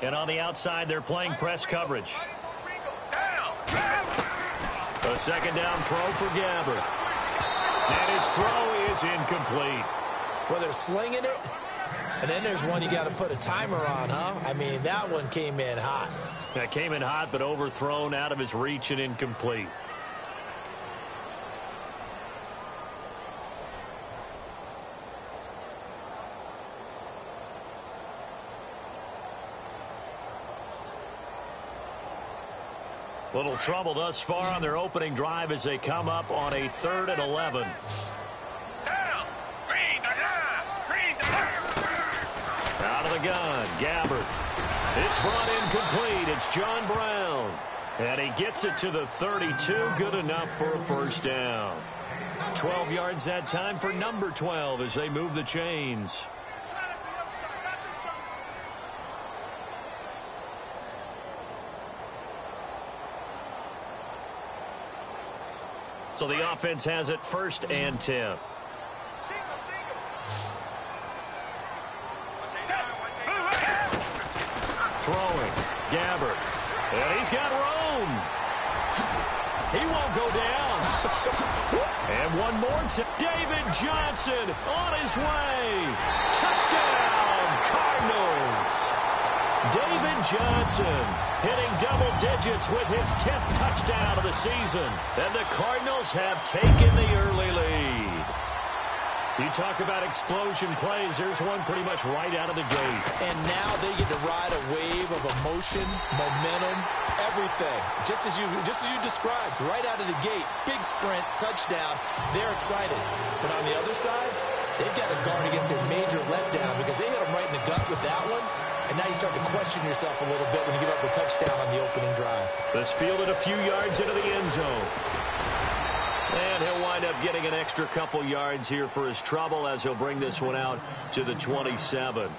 And on the outside, they're playing press coverage. A second down throw for Gabbert. And his throw is incomplete. Well, they're slinging it. And then there's one you got to put a timer on, huh? I mean, that one came in hot. That came in hot, but overthrown out of his reach and incomplete. Little trouble thus far on their opening drive as they come up on a 3rd and 11. Out of the gun, Gabbert. It's brought in complete. It's John Brown. And he gets it to the 32. Good enough for a first down. 12 yards that time for number 12 as they move the chains. So the offense has it 1st and 10. Throwing, Gabbert. And he's got room. He won't go down. And one more to David Johnson on his way. Touchdown, Cardinals. David Johnson hitting double digits with his 10th touchdown of the season. And the Cardinals have taken the early lead. You talk about explosion plays. There's one pretty much right out of the gate. And now they get to ride a wave of emotion, momentum, everything. Just as you described, right out of the gate, big sprint, touchdown. They're excited. But on the other side, they've got to guard against a major letdown because they hit them right in the gut with that one. And now you start to question yourself a little bit when you give up a touchdown on the opening drive. This fielded a few yards into the end zone. And he'll wind up getting an extra couple yards here for his trouble as he'll bring this one out to the 27.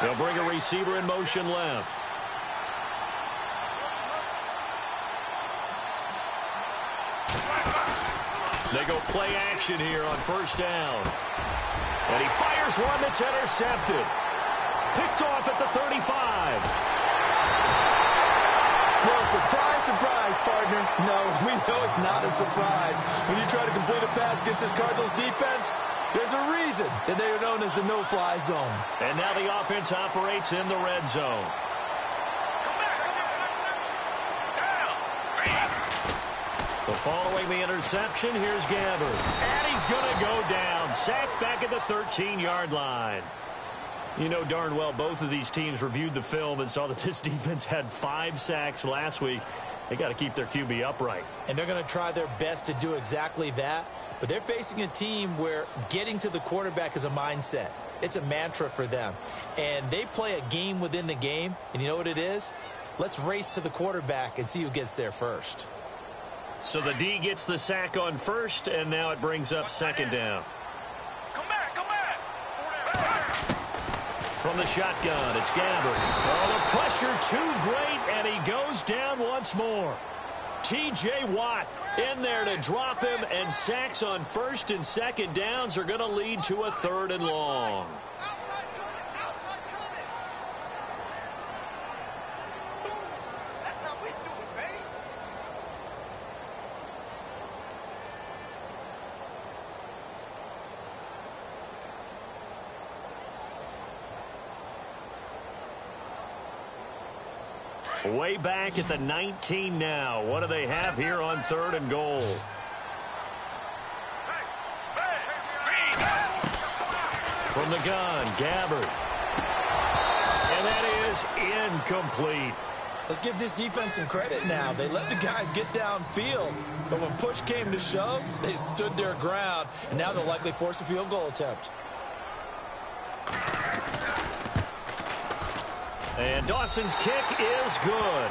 They'll bring a receiver in motion left. They go play action here on 1st down. And he fires one that's intercepted. Picked off at the 35. Well, surprise, surprise, partner. No, we know it's not a surprise. When you try to complete a pass against this Cardinals defense, there's a reason that they are known as the no-fly zone. And now the offense operates in the red zone. So following the interception, here's Gabbert. And he's going to go down. Sacked back at the 13-yard line. You know darn well both of these teams reviewed the film and saw that this defense had 5 sacks last week. They got to keep their QB upright. And they're going to try their best to do exactly that. But they're facing a team where getting to the quarterback is a mindset. It's a mantra for them. And they play a game within the game. And you know what it is? Let's race to the quarterback and see who gets there first. So the D gets the sack on 1st, and now it brings up 2nd down. Come back, come back. From the shotgun, it's Gabbert. Oh, the pressure too great, and he goes down once more. T.J. Watt in there to drop him, and sacks on 1st and 2nd downs are going to lead to a 3rd and long. Way back at the 19 now. What do they have here on 3rd and goal? From the gun, Gabbert. And that is incomplete. Let's give this defense some credit now. They let the guys get downfield, but when push came to shove, they stood their ground, and now they'll likely force a field goal attempt. And Dawson's kick is good.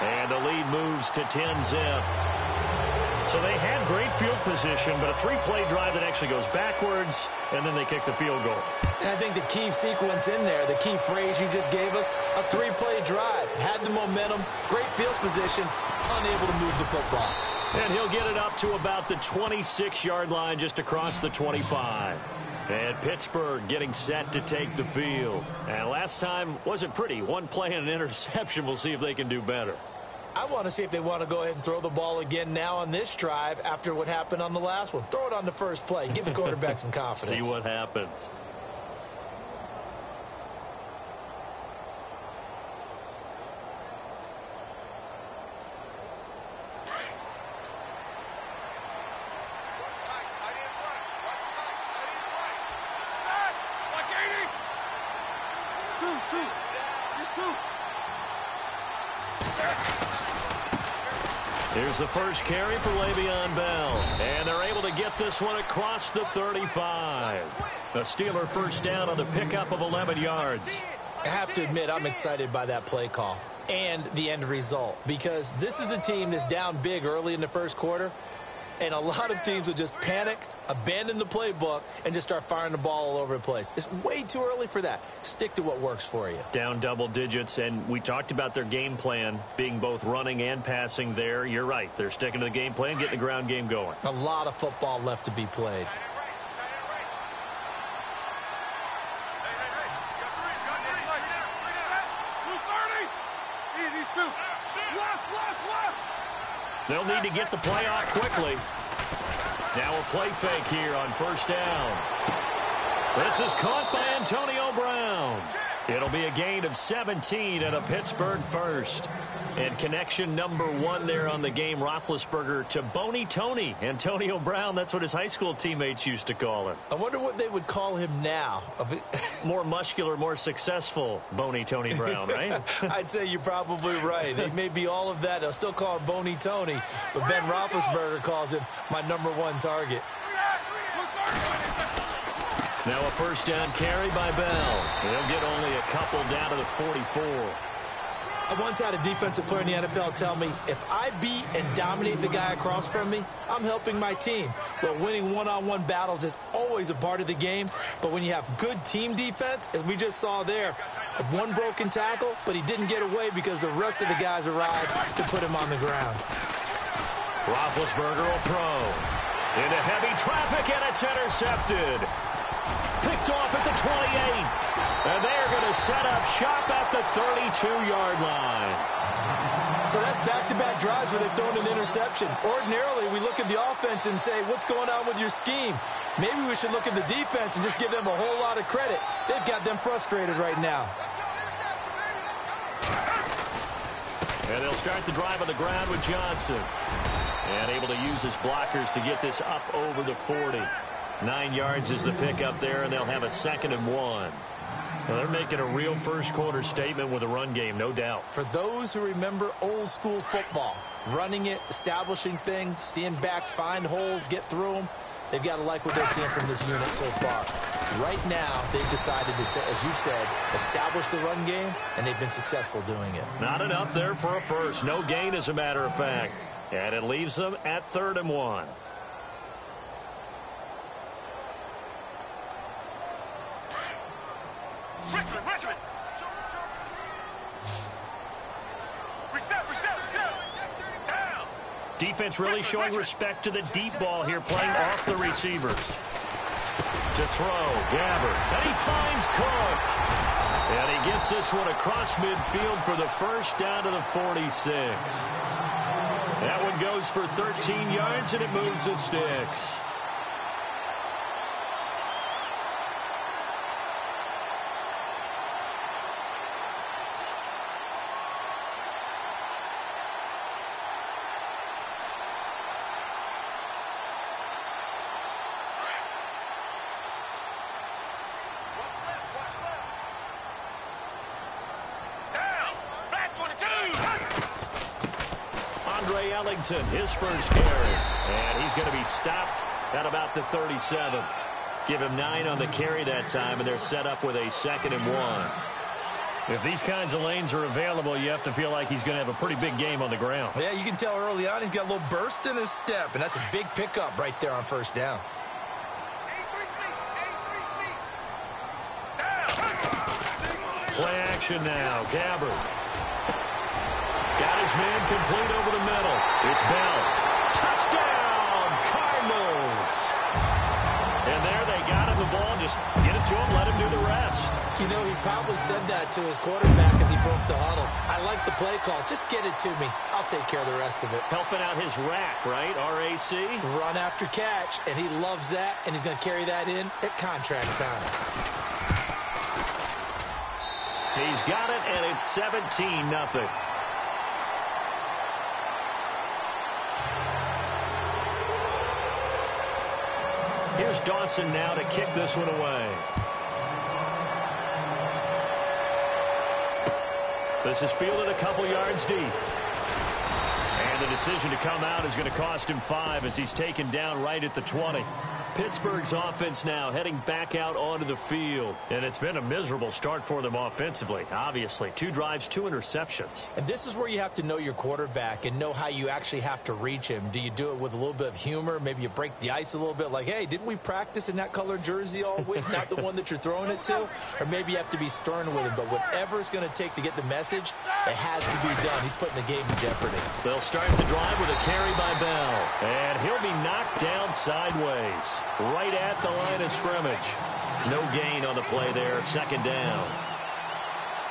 And the lead moves to 10-zip. So they had great field position, but a three-play drive that actually goes backwards, and then they kick the field goal. And I think the key sequence in there, the key phrase you just gave us, a three-play drive. Had the momentum, great field position, unable to move the football. And he'll get it up to about the 26-yard line, just across the 25. And Pittsburgh getting set to take the field. And last time wasn't pretty. One play and an interception. We'll see if they can do better. I want to see if they want to go ahead and throw the ball again now on this drive after what happened on the last one. Throw it on the first play. Give the quarterback some confidence. See what happens. Here's the first carry for Le'Veon Bell. And they're able to get this one across the 35. The Steeler first down on the pickup of 11 yards. I have to admit, I'm excited by that play call and the end result, because this is a team that's down big early in the first quarter, and a lot of teams will just panic, abandon the playbook, and just start firing the ball all over the place. It's way too early for that. Stick to what works for you. Down double digits, and we talked about their game plan being both running and passing there. You're right. They're sticking to the game plan, getting the ground game going. A lot of football left to be played. They'll need to get the play off quickly. Now a play fake here on first down. This is caught by Antonio Brown. It'll be a gain of 17 and a Pittsburgh first. And connection number 1 there on the game, Roethlisberger to Boney Tony. Antonio Brown, that's what his high school teammates used to call him. I wonder what they would call him now. More muscular, more successful Boney Tony Brown, right? I'd say you're probably right. They may be all of that. They'll still call him Boney Tony, but Ben Roethlisberger calls him my number 1 target. Now a first down carry by Bell. He'll get only a couple down to the 44. I once had a defensive player in the NFL tell me, if I beat and dominate the guy across from me, I'm helping my team. Well, winning one-on-one battles is always a part of the game, but when you have good team defense, as we just saw there, one broken tackle, but he didn't get away because the rest of the guys arrived to put him on the ground. Roethlisberger will throw. Into heavy traffic, and it's intercepted. Picked off at the 28. And they're going to set up shop at the 32-yard line. So that's back-to-back drives where they've thrown an interception. Ordinarily, we look at the offense and say, what's going on with your scheme? Maybe we should look at the defense and just give them a whole lot of credit. They've got them frustrated right now. And they'll start the drive on the ground with Johnson. And able to use his blockers to get this up over the 40. 9 yards is the pickup there, and they'll have a 2nd and 1. Well, they're making a real first-quarter statement with a run game, no doubt. For those who remember old-school football, running it, establishing things, seeing backs find holes, get through them, they've got to like what they're seeing from this unit so far. Right now, they've decided to, as you said, establish the run game, and they've been successful doing it. Not enough there for a first. No gain, as a matter of fact. And it leaves them at 3rd and 1. Richmond. Reset. Down. Defense really showing respect to the deep ball here, playing off the receivers. To throw, Gabbert. And he finds Cook. And he gets this one across midfield for the first down to the 46. That one goes for 13 yards, and it moves the sticks. His first carry, and he's going to be stopped at about the 37. Give him 9 on the carry that time, and they're set up with a 2nd and 1. If these kinds of lanes are available, you have to feel like he's going to have a pretty big game on the ground. Yeah, you can tell early on he's got a little burst in his step, and that's a big pickup right there on first down. Play action now. Gabbard. Got his man complete over the middle. It's Bell. Touchdown, Cardinals. And there they got him the ball. Just get it to him, let him do the rest. You know, he probably said that to his quarterback as he broke the huddle. I like the play call. Just get it to me. I'll take care of the rest of it. Helping out his rack, right? RAC. Run after catch, and he loves that, and he's going to carry that in at contract time. He's got it, and it's 17-0. Here's Dawson now to kick this one away. This is fielded a couple yards deep. And the decision to come out is going to cost him 5 as he's taken down right at the 20. Pittsburgh's offense now heading back out onto the field. And it's been a miserable start for them offensively, obviously. 2 drives, 2 interceptions. And this is where you have to know your quarterback and know how you actually have to reach him. Do you do it with a little bit of humor? Maybe you break the ice a little bit like, hey, didn't we practice in that colored jersey all week, not the one that you're throwing it to? Or maybe you have to be stern with him. But whatever it's going to take to get the message, it has to be done. He's putting the game in jeopardy. They'll start the drive with a carry by Bell. And he'll be knocked down sideways. Right at the line of scrimmage. No gain on the play there. Second down.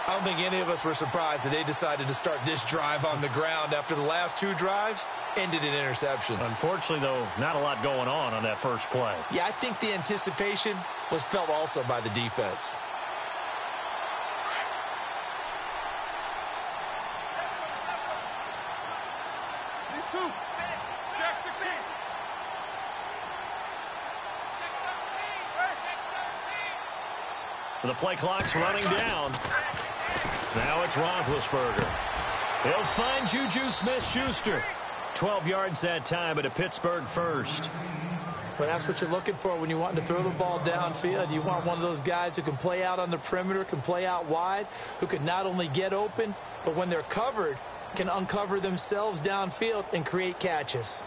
I don't think any of us were surprised that they decided to start this drive on the ground after the last 2 drives ended in interceptions. Unfortunately, though, not a lot going on that first play. Yeah, I think the anticipation was felt also by the defense. The play clock's running down. Now it's Roethlisberger. He'll find Juju Smith-Schuster. 12 yards that time, but a Pittsburgh first. Well, that's what you're looking for when you want to throw the ball downfield. You want one of those guys who can play out on the perimeter, can play out wide, who can not only get open, but when they're covered, can uncover themselves downfield and create catches.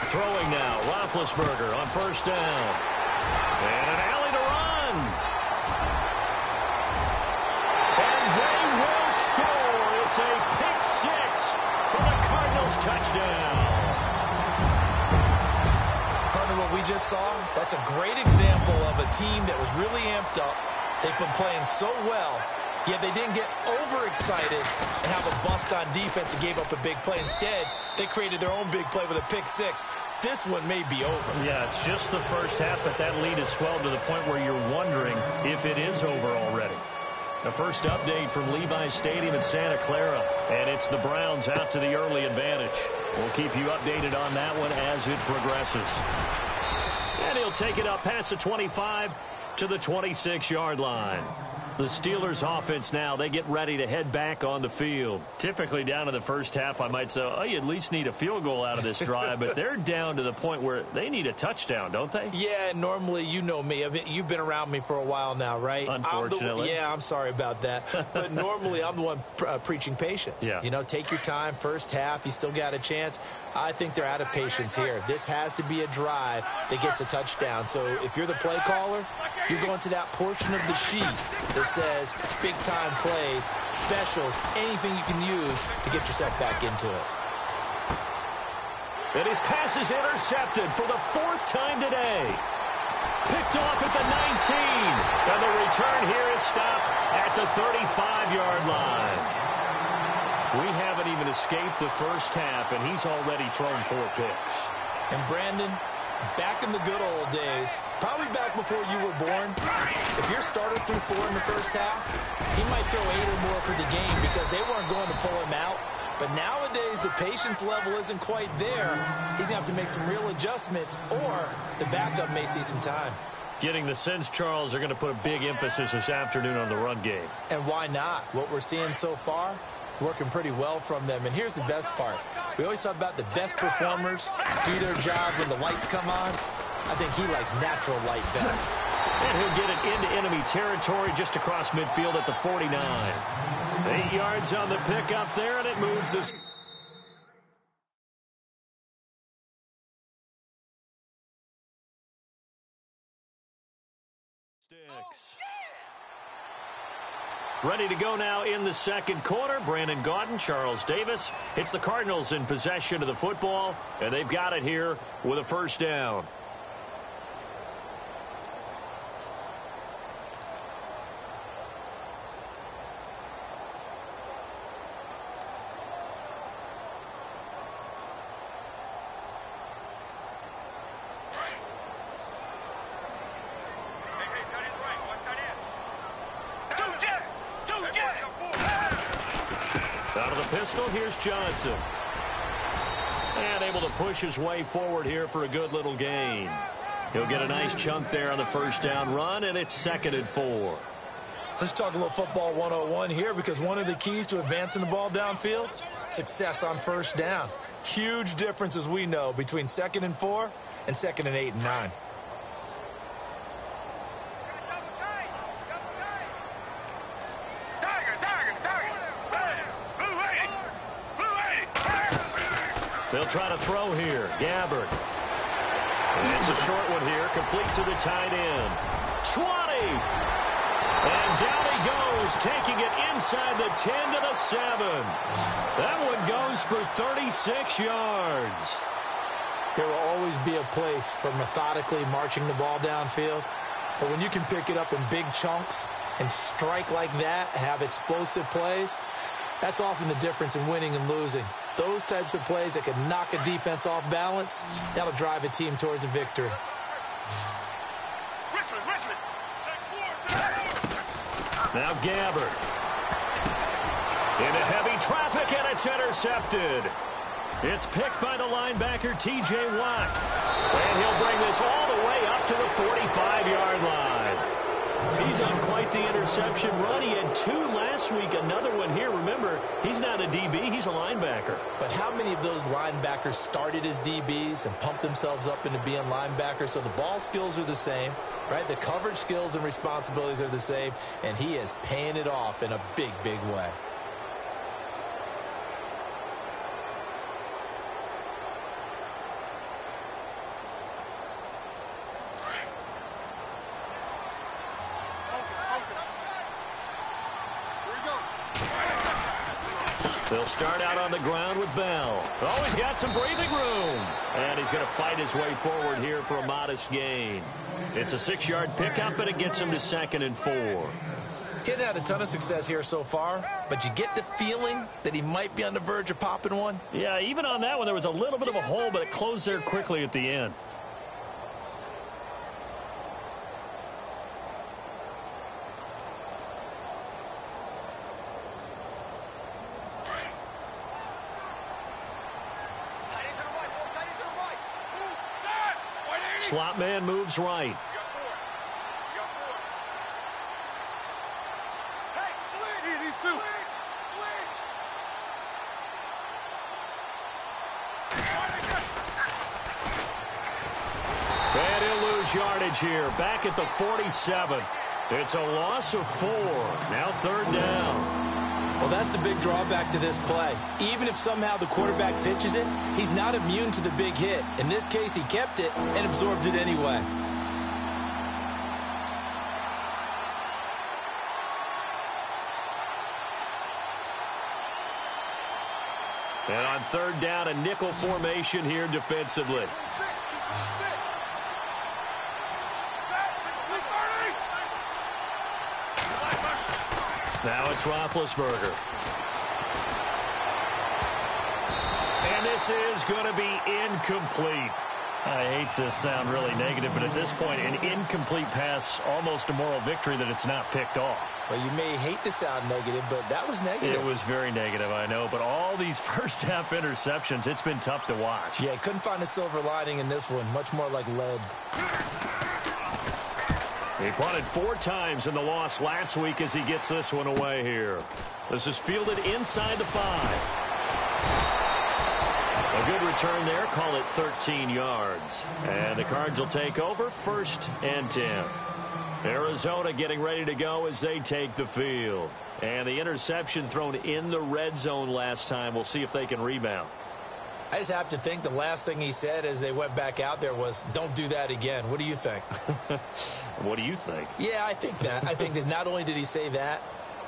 Throwing now, Roethlisberger on first down. And an alley to run. And they will score. It's a pick 6 for the Cardinals touchdown. Partner, what we just saw, that's a great example of a team that was really amped up. They've been playing so well, yet they didn't get overexcited and have a bust on defense and gave up a big play. Instead, they created their own big play with a pick 6. This one may be over. Yeah, it's just the first half, but that lead has swelled to the point where you're wondering if it is over already. The first update from Levi's Stadium in Santa Clara, and it's the Browns out to the early advantage. We'll keep you updated on that one as it progresses. And he'll take it up past the 25 to the 26-yard line. The Steelers offense now, they get ready to head back on the field. Typically down in the first half, I might say, oh, you at least need a field goal out of this drive, but they're down to the point where they need a touchdown, don't they? Yeah, normally, you know me. I mean, you've been around me for a while now, right? Unfortunately. I'm sorry about that. But normally, I'm the one preaching patience. Yeah. You know, take your time, first half, you still got a chance. I think they're out of patience here. This has to be a drive that gets a touchdown. So if you're the play caller, you're going to that portion of the sheet that says big-time plays, specials, anything you can use to get yourself back into it. And his pass is intercepted for the 4th time today. Picked off at the 19. And the return here is stopped at the 35-yard line. We haven't even escaped the first half, and he's already thrown 4 picks. And Brandon, Back in the good old days, probably back before you were born, if your starter threw 4 in the first half, he might throw 8 or more for the game because they weren't going to pull him out. But nowadays, the patience level isn't quite there. He's going to have to make some real adjustments, or the backup may see some time. Getting the sense, Charles, they're going to put a big emphasis this afternoon on the run game. And why not? What we're seeing so far is working pretty well from them. And here's the best part. We always talk about the best performers do their job when the lights come on. I think he likes natural light best. And he'll get it into enemy territory just across midfield at the 49. 8 yards on the pickup there, and it moves this. Sticks. Ready to go now in the second quarter. Brandon Gaudin, Charles Davis. It's the Cardinals in possession of the football, and they've got it here with a first down. Out of the pistol, here's Johnson. And able to push his way forward here for a good little gain. He'll get a nice chunk there on the first down run, and it's 2nd and 4. Let's talk a little football 101 here, because one of the keys to advancing the ball downfield, success on first down. Huge difference, as we know, between 2nd and 4 and 2nd and 8 and 9. They'll try to throw here. Gabbard. And it's a short one here, complete to the tight end. 20. And down he goes, taking it inside the 10 to the 7. That one goes for 36 yards. There will always be a place for methodically marching the ball downfield. But when you can pick it up in big chunks and strike like that, have explosive plays, that's often the difference in winning and losing. Those types of plays that can knock a defense off balance, that'll drive a team towards a victory. Richmond. Now Gabbard. Into heavy traffic, and it's intercepted. It's picked by the linebacker, T.J. Watt. And he'll bring this all the way up to the 45-yard line. He's on quite the interception run. He had 2 last week, another one here. Remember, he's not a DB, he's a linebacker. But how many of those linebackers started as DBs and pumped themselves up into being linebackers? So the ball skills are the same, right? The coverage skills and responsibilities are the same, and he is paying it off in a big, big way. They'll start out on the ground with Bell. Oh, he's got some breathing room. And he's going to fight his way forward here for a modest gain. It's a 6-yard pickup, and it gets him to 2nd and 4. He hadn't had a ton of success here so far, but you get the feeling that he might be on the verge of popping one. Yeah, even on that one, there was a little bit of a hole, but it closed there quickly at the end. Slot man moves right. And he'll lose yardage here. Back at the 47. It's a loss of 4. Now 3rd down. Well, that's the big drawback to this play. Even if somehow the quarterback pitches it, he's not immune to the big hit. In this case, he kept it and absorbed it anyway. And on 3rd down, a nickel formation here defensively. Now it's Roethlisberger. And this is going to be incomplete. I hate to sound really negative, but at this point, an incomplete pass, almost a moral victory that it's not picked off. Well, you may hate to sound negative, but that was negative. It was very negative, I know. But all these first-half interceptions, it's been tough to watch. Yeah, couldn't find a silver lining in this one. Much more like lead. He punted 4 times in the loss last week as he gets this one away here. This is fielded inside the 5. A good return there. Call it 13 yards. And the Cards will take over 1st and 10. Arizona getting ready to go as they take the field. And the interception thrown in the red zone last time. We'll see if they can rebound. I just have to think the last thing he said as they went back out there was, don't do that again. What do you think? What do you think? Yeah, I think that. I think that not only did he say that,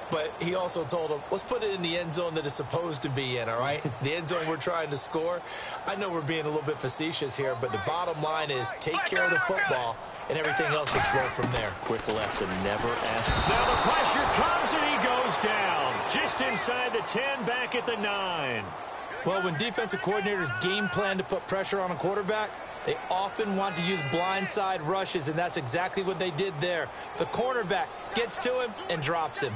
but he also told him, let's put it in the end zone that it's supposed to be in, all right? The end zone we're trying to score. I know we're being a little bit facetious here, but the bottom line is take care of the football, and everything else should flow from there. Quick lesson, never ask. Now the pressure comes, and he goes down. Just inside the 10, back at the 9. Well, when defensive coordinators game plan to put pressure on a quarterback, they often want to use blindside rushes, and that's exactly what they did there. The cornerback gets to him and drops him.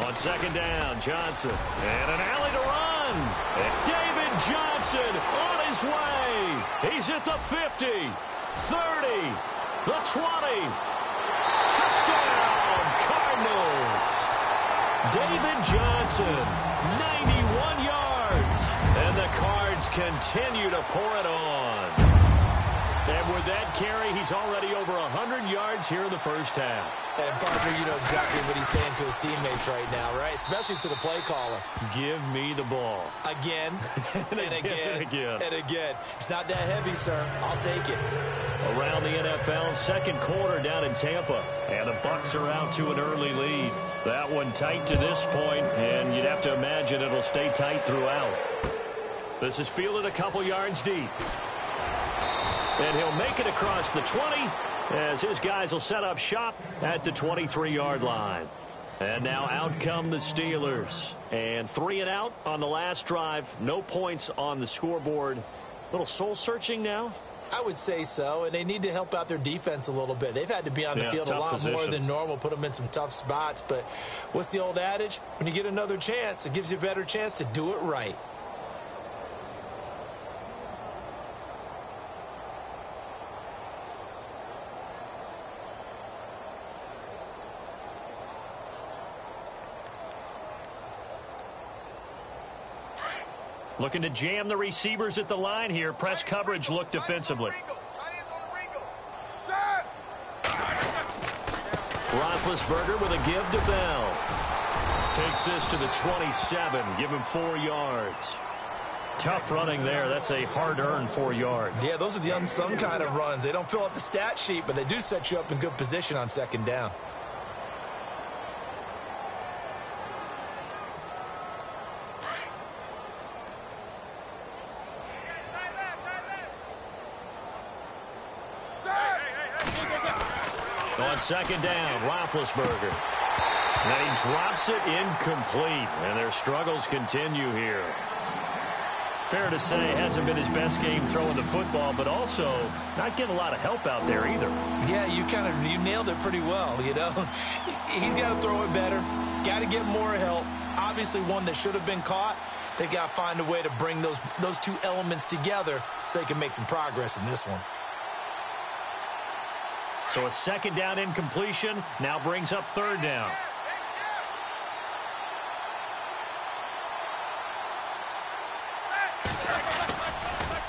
On 2nd down, Johnson. And an alley to run. And David Johnson on his way. He's at the 50, 30, the 20. Touchdown, Cardinals. David Johnson, 91 yards. And the Cards continue to pour it on. And with that carry, he's already over 100 yards here in the first half. And, partner, you know exactly what he's saying to his teammates right now, right? Especially to the play caller. Give me the ball. Again, and again, and again. It's not that heavy, sir. I'll take it. Around the NFL, 2nd quarter down in Tampa. And the Bucs are out to an early lead. That one tight to this point, and you'd have to imagine it'll stay tight throughout. This is fielded a couple yards deep. And he'll make it across the 20 as his guys will set up shop at the 23-yard line. And now out come the Steelers. And 3 and out on the last drive. No points on the scoreboard. A little soul-searching now? I would say so, and they need to help out their defense a little bit. They've had to be on the field a lot more than normal, put them in some tough spots. But what's the old adage? When you get another chance, it gives you a better chance to do it right. Looking to jam the receivers at the line here. Press coverage look defensively. Roethlisberger with a give to Bell. Takes this to the 27. Give him 4 yards. Tough running there. That's a hard-earned 4 yards. Yeah, those are the unsung kind of runs. They don't fill up the stat sheet, but they do set you up in good position on 2nd down. On 2nd down, Roethlisberger. And he drops it incomplete. And their struggles continue here. Fair to say, hasn't been his best game throwing the football, but also not getting a lot of help out there either. Yeah, you nailed it pretty well, you know. He's got to throw it better. Got to get more help. Obviously one that should have been caught. They got to find a way to bring those 2 elements together so they can make some progress in this one. So a 2nd down incompletion now brings up 3rd down.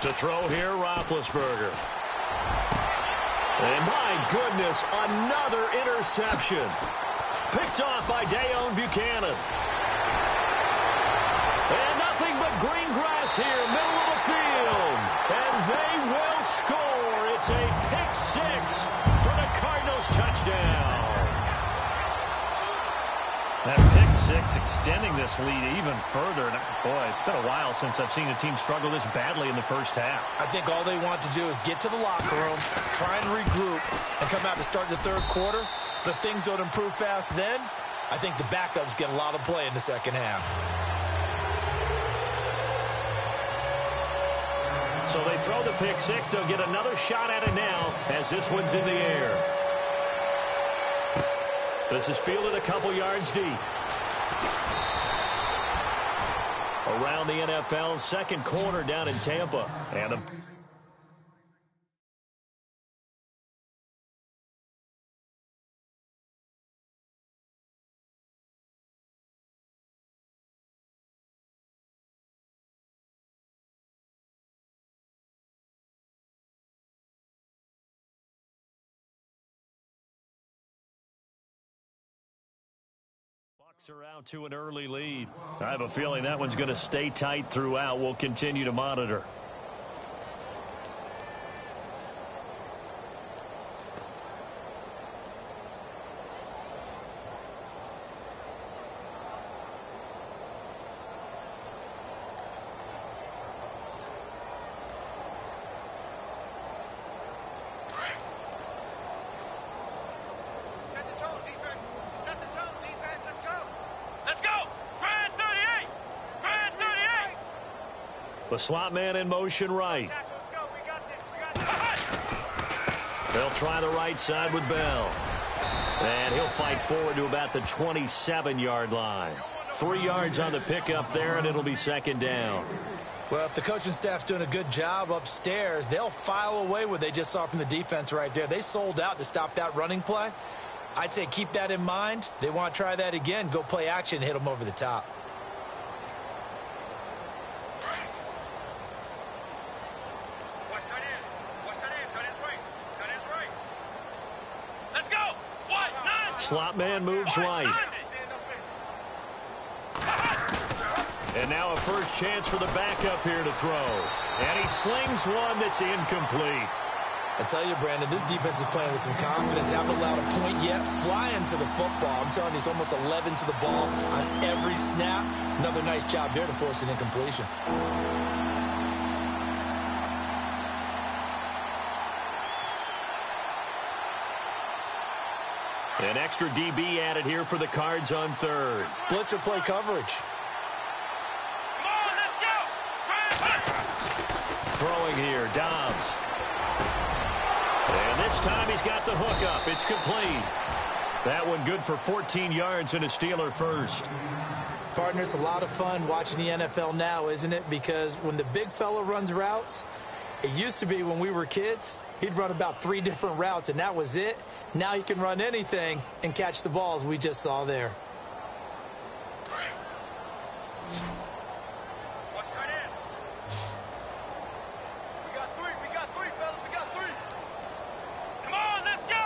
To throw here, Roethlisberger. And my goodness, another interception. Picked off by Dayon Buchanan. And nothing but green grass here, middle of the field. And they will score. It's a pick 6 for the Cardinals touchdown. That pick six extending this lead even further. And boy, it's been a while since I've seen a team struggle this badly in the first half. I think all they want to do is get to the locker room, try and regroup, and come out to start the third quarter. But if things don't improve fast then, I think the backups get a lot of play in the second half. So they throw the pick six. They'll get another shot at it now as this one's in the air. This is fielded a couple yards deep. Around the NFL, second quarter down in Tampa. And a Bucks are out to an early lead. I have a feeling that one's going to stay tight throughout. We'll continue to monitor. Set the tone, defense. Set the tone, defense. Let's go. Let's go. Grand 38. Grand 38. The slot man in motion right. Let's go. We got this. We got this. They'll try the right side with Bell. And he'll fight forward to about the 27-yard line. 3 yards on the pickup there, and it'll be second down. Well, if the coaching staff's doing a good job upstairs, they'll file away what they just saw from the defense right there. They sold out to stop that running play. I'd say keep that in mind. They want to try that again. Go play action, hit them over the top. Watch tight end. Watch tight end. Tight end's right. Tight end's right. Let's go. What? Nine. Slot man moves right. Stand up. And now a first chance for the backup here to throw. And he slings one that's incomplete. I tell you, Brandon, this defense is playing with some confidence. Haven't allowed a point yet. Flying to the football. I'm telling you, it's almost 11 to the ball on every snap. Another nice job there to force an incompletion. An extra DB added here for the Cards on third. Blitzer play coverage. Come on, let's go. Throwing here, Dobbs. And this time he's got the hook up. It's complete. That one good for 14 yards and a Steeler first. Partner, it's a lot of fun watching the NFL now, isn't it? Because when the big fella runs routes, it used to be when we were kids, he'd run about 3 different routes, and that was it. Now he can run anything and catch the balls we just saw there. Watch tight end. We got 3. We got 3, fellas. We got 3. Come on, let's go.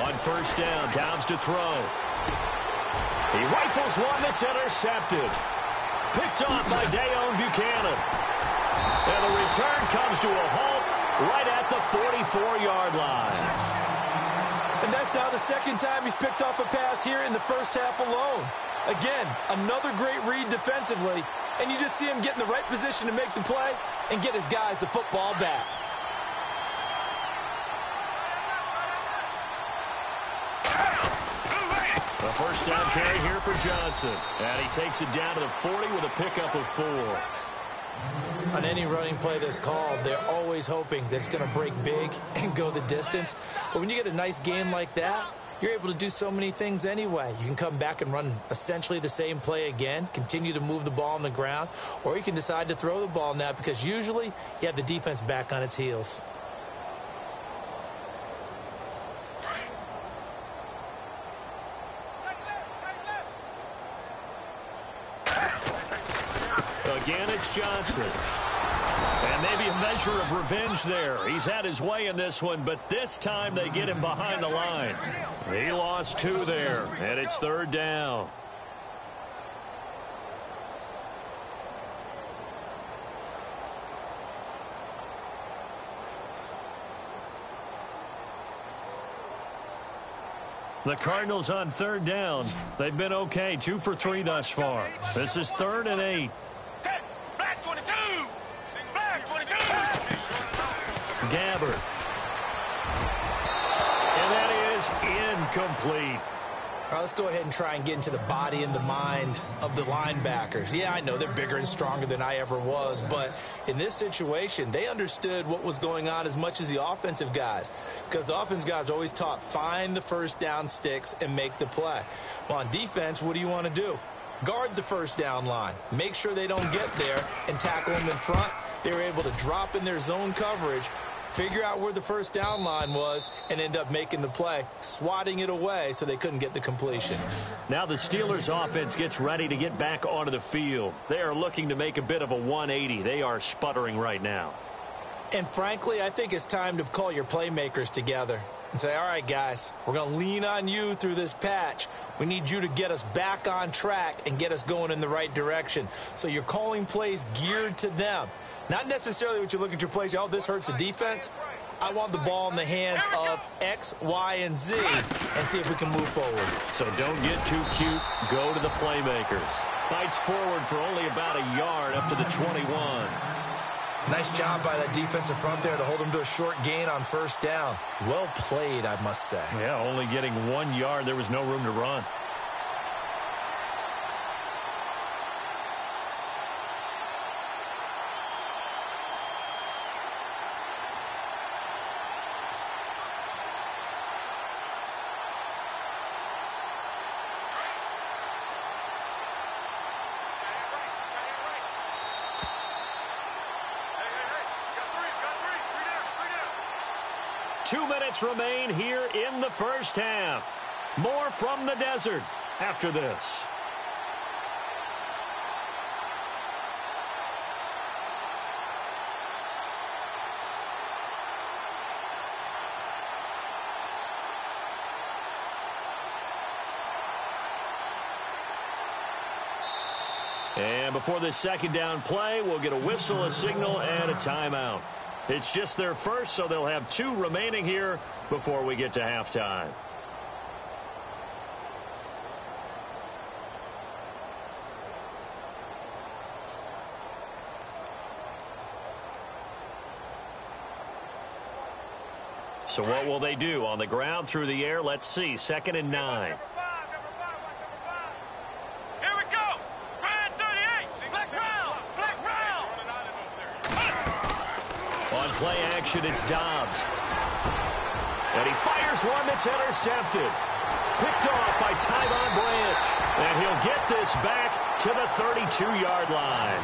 On first down, Dobbs to throw. He rifles one that's intercepted. Picked off by Dayon Buchanan. And the return comes to a halt right at the 44-yard line. And that's now the second time he's picked off a pass here in the first half alone. Again, another great read defensively, and you just see him get in the right position to make the play and get his guys the football back. A first down carry here for Johnson. And he takes it down to the 40 with a pickup of 4. On any running play that's called, they're always hoping that it's going to break big and go the distance. But when you get a nice game like that, you're able to do so many things anyway. You can come back and run essentially the same play again, continue to move the ball on the ground, or you can decide to throw the ball now because usually you have the defense back on its heels. Again, it's Johnson. And maybe a measure of revenge there. He's had his way in this one, but this time they get him behind the line. He lost 2 there, and it's third down. The Cardinals on third down. They've been okay, 2 for 3 thus far. This is 3rd and 8. Black 22. Black 22. Gabbert. And that is incomplete. All right, let's go ahead and try and get into the body and the mind of the linebackers. Yeah, I know they're bigger and stronger than I ever was, but in this situation, they understood what was going on as much as the offensive guys, because the offensive guys are always taught, find the first down sticks and make the play. Well, on defense, what do you want to do? Guard the first down line. Make sure they don't get there and tackle them in front. They were able to drop in their zone coverage, figure out where the first down line was, and end up making the play, swatting it away so they couldn't get the completion. Now the Steelers offense gets ready to get back onto the field. They are looking to make a bit of a 180. They are sputtering right now. And frankly, I think it's time to call your playmakers together and say, all right, guys, we're going to lean on you through this patch. We need you to get us back on track and get us going in the right direction. So you're calling plays geared to them. Not necessarily what you look at your plays, oh, this hurts the defense. I want the ball in the hands of X, Y, and Z and see if we can move forward. So don't get too cute. Go to the playmakers. Fights forward for only about a yard up to the 21. Nice job by that defensive front there to hold them to a short gain on first down. Well played, I must say. Yeah, only getting 1 yard. There was no room to run. Two minutes remain here in the first half. More from the desert after this. And before this second down play, we'll get a whistle, a signal, and a timeout. It's just their first, so they'll have 2 remaining here before we get to halftime. So what will they do? On the ground, through the air? Let's see. 2nd and 9. On play action, it's Dobbs. And he fires one that's intercepted. Picked off by Tyvon Branch. And he'll get this back to the 32-yard line.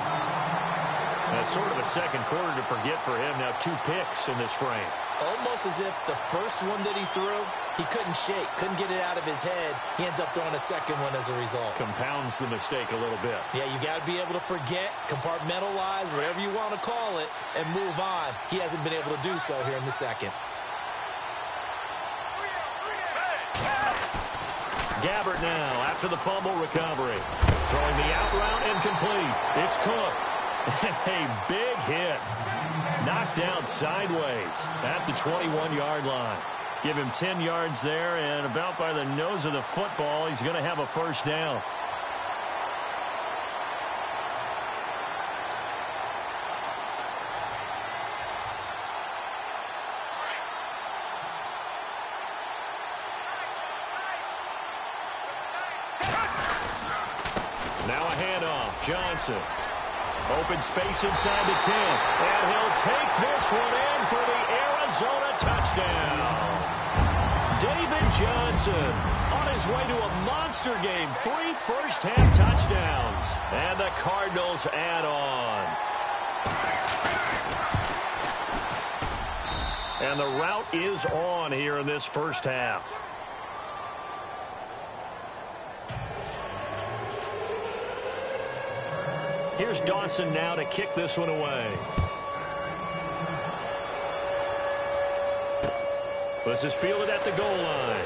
That's sort of a second quarter to forget for him. Now 2 picks in this frame. Almost as if the first one that he threw, he couldn't shake, couldn't get it out of his head. He ends up throwing a second one as a result. Compounds the mistake a little bit. Yeah, you got to be able to forget, compartmentalize, whatever you want to call it, and move on. He hasn't been able to do so here in the second. Gabbert now after the fumble recovery. Throwing the out route incomplete. It's Cook. A big hit. Knocked down sideways at the 21-yard line. Give him 10 yards there, and about by the nose of the football, he's going to have a first down. Now a handoff. Johnson. Open space inside the 10. And he'll take this one in for the Arizona touchdown. David Johnson on his way to a monster game. 3 first-half touchdowns. And the Cardinals add on. And the route is on here in this first half. Here's Dawson now to kick this one away. This is fielded at the goal line.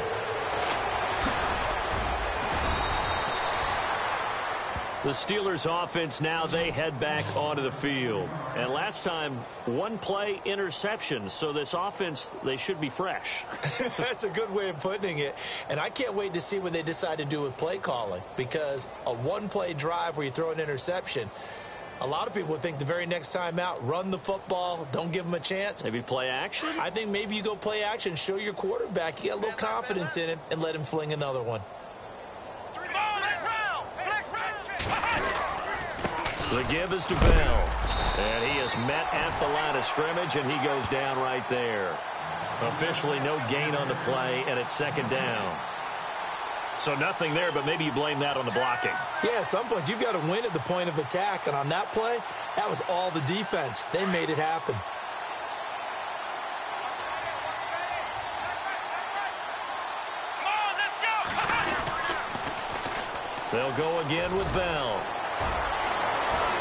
The Steelers offense now, they head back onto the field. And last time, one play interception. So this offense, they should be fresh. That's a good way of putting it. And I can't wait to see what they decide to do with play calling. Because a one-play drive where you throw an interception, a lot of people would think the very next time out, run the football, don't give them a chance. Maybe play action? I think maybe you go play action, show your quarterback, you get a little confidence in him, and let him fling another one. The give is to Bell. And he is met at the line of scrimmage, and he goes down right there. Officially no gain on the play, and it's second down. So nothing there, but maybe you blame that on the blocking. Yeah, at some point, you've got to win at the point of attack. And on that play, that was all the defense. They made it happen. They'll go again with Bell.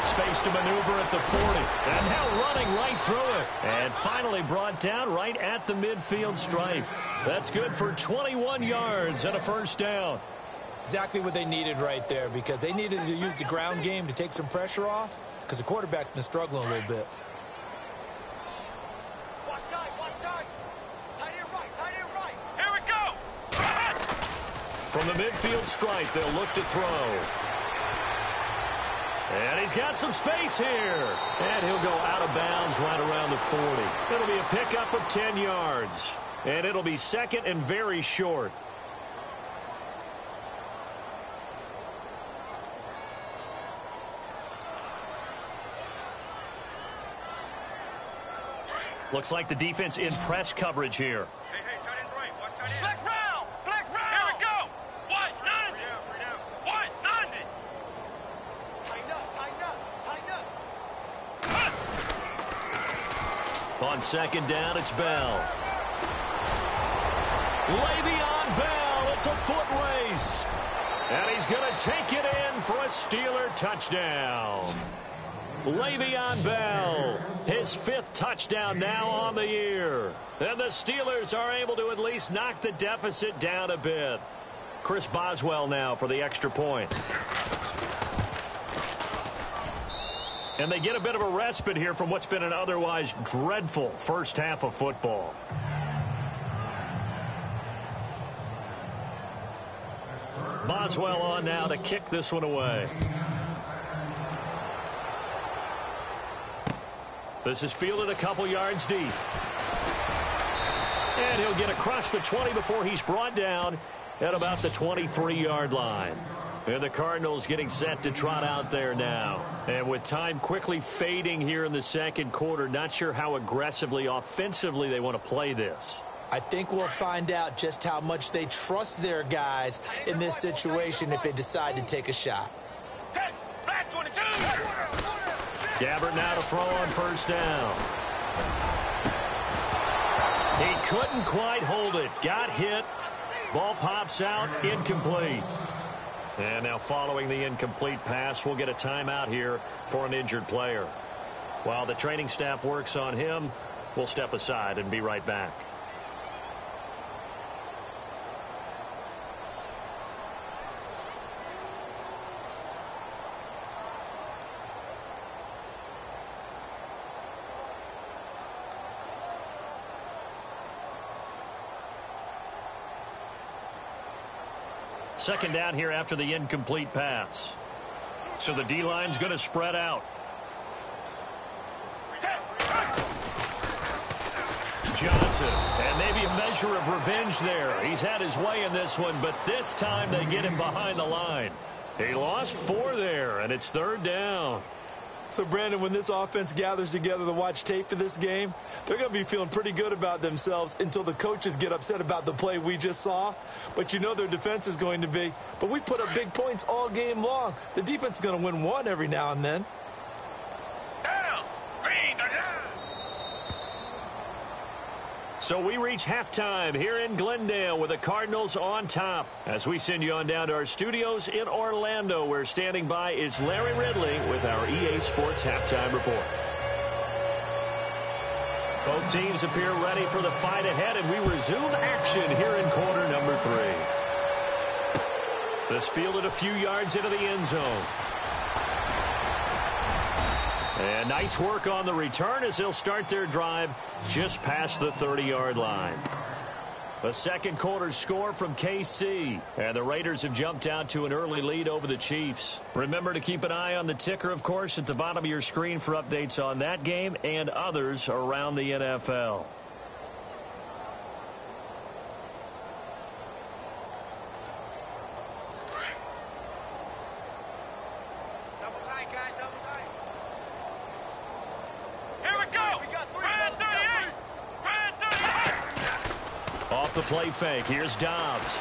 Space to maneuver at the 40. And now running right through it. And finally brought down right at the midfield stripe. That's good for 21 yards and a first down. Exactly what they needed right there, because they needed to use the ground game to take some pressure off, because the quarterback's been struggling a little bit. Watch tight, watch tight. Tight end right. Here we go. From the midfield stripe, they'll look to throw. And he's got some space here. And he'll go out of bounds right around the 40. It'll be a pickup of 10 yards. And it'll be second and very short. Looks like the defense in press coverage here. Hey, tight end's right. Watch tight end. Flex round. Here we go. What? None. What? None. Tighten up. On second down, it's Bell. Le'Veon Bell, it's a foot race. And he's going to take it in for a Steeler touchdown. Le'Veon Bell, his 5th touchdown now on the year. And the Steelers are able to at least knock the deficit down a bit. Chris Boswell now for the extra point. And they get a bit of a respite here from what's been an otherwise dreadful first half of football. Boswell on now to kick this one away. This is fielded a couple yards deep. And he'll get across the 20 before he's brought down at about the 23-yard line. And the Cardinals getting set to trot out there now. And with time quickly fading here in the second quarter, not sure how aggressively, offensively they want to play this. I think we'll find out just how much they trust their guys in this situation if they decide to take a shot. Gabbert now to throw on first down. He couldn't quite hold it. Got hit. Ball pops out. Incomplete. And now following the incomplete pass, we'll get a timeout here for an injured player. While the training staff works on him, we'll step aside and be right back. Second down here after the incomplete pass. So the D-line's going to spread out. Johnson, and maybe a measure of revenge there. He's had his way in this one, but this time they get him behind the line. He lost 4 there, and it's third down. So, Brandon, when this offense gathers together to watch tape for this game, they're going to be feeling pretty good about themselves until the coaches get upset about the play we just saw. But you know their defense is going to be. But we put up big points all game long. The defense is going to win one every now and then. So we reach halftime here in Glendale with the Cardinals on top. As we send you on down to our studios in Orlando, where standing by is Larry Ridley with our EA Sports Halftime Report. Both teams appear ready for the fight ahead, and we resume action here in quarter number 3. This fielded a few yards into the end zone. And nice work on the return as they'll start their drive just past the 30-yard line. A second quarter score from KC, and the Raiders have jumped out to an early lead over the Chiefs. Remember to keep an eye on the ticker, of course, at the bottom of your screen for updates on that game and others around the NFL. Double tight, guys, double tight. Here we go. We got 38. Off the play fake, here's Dobbs.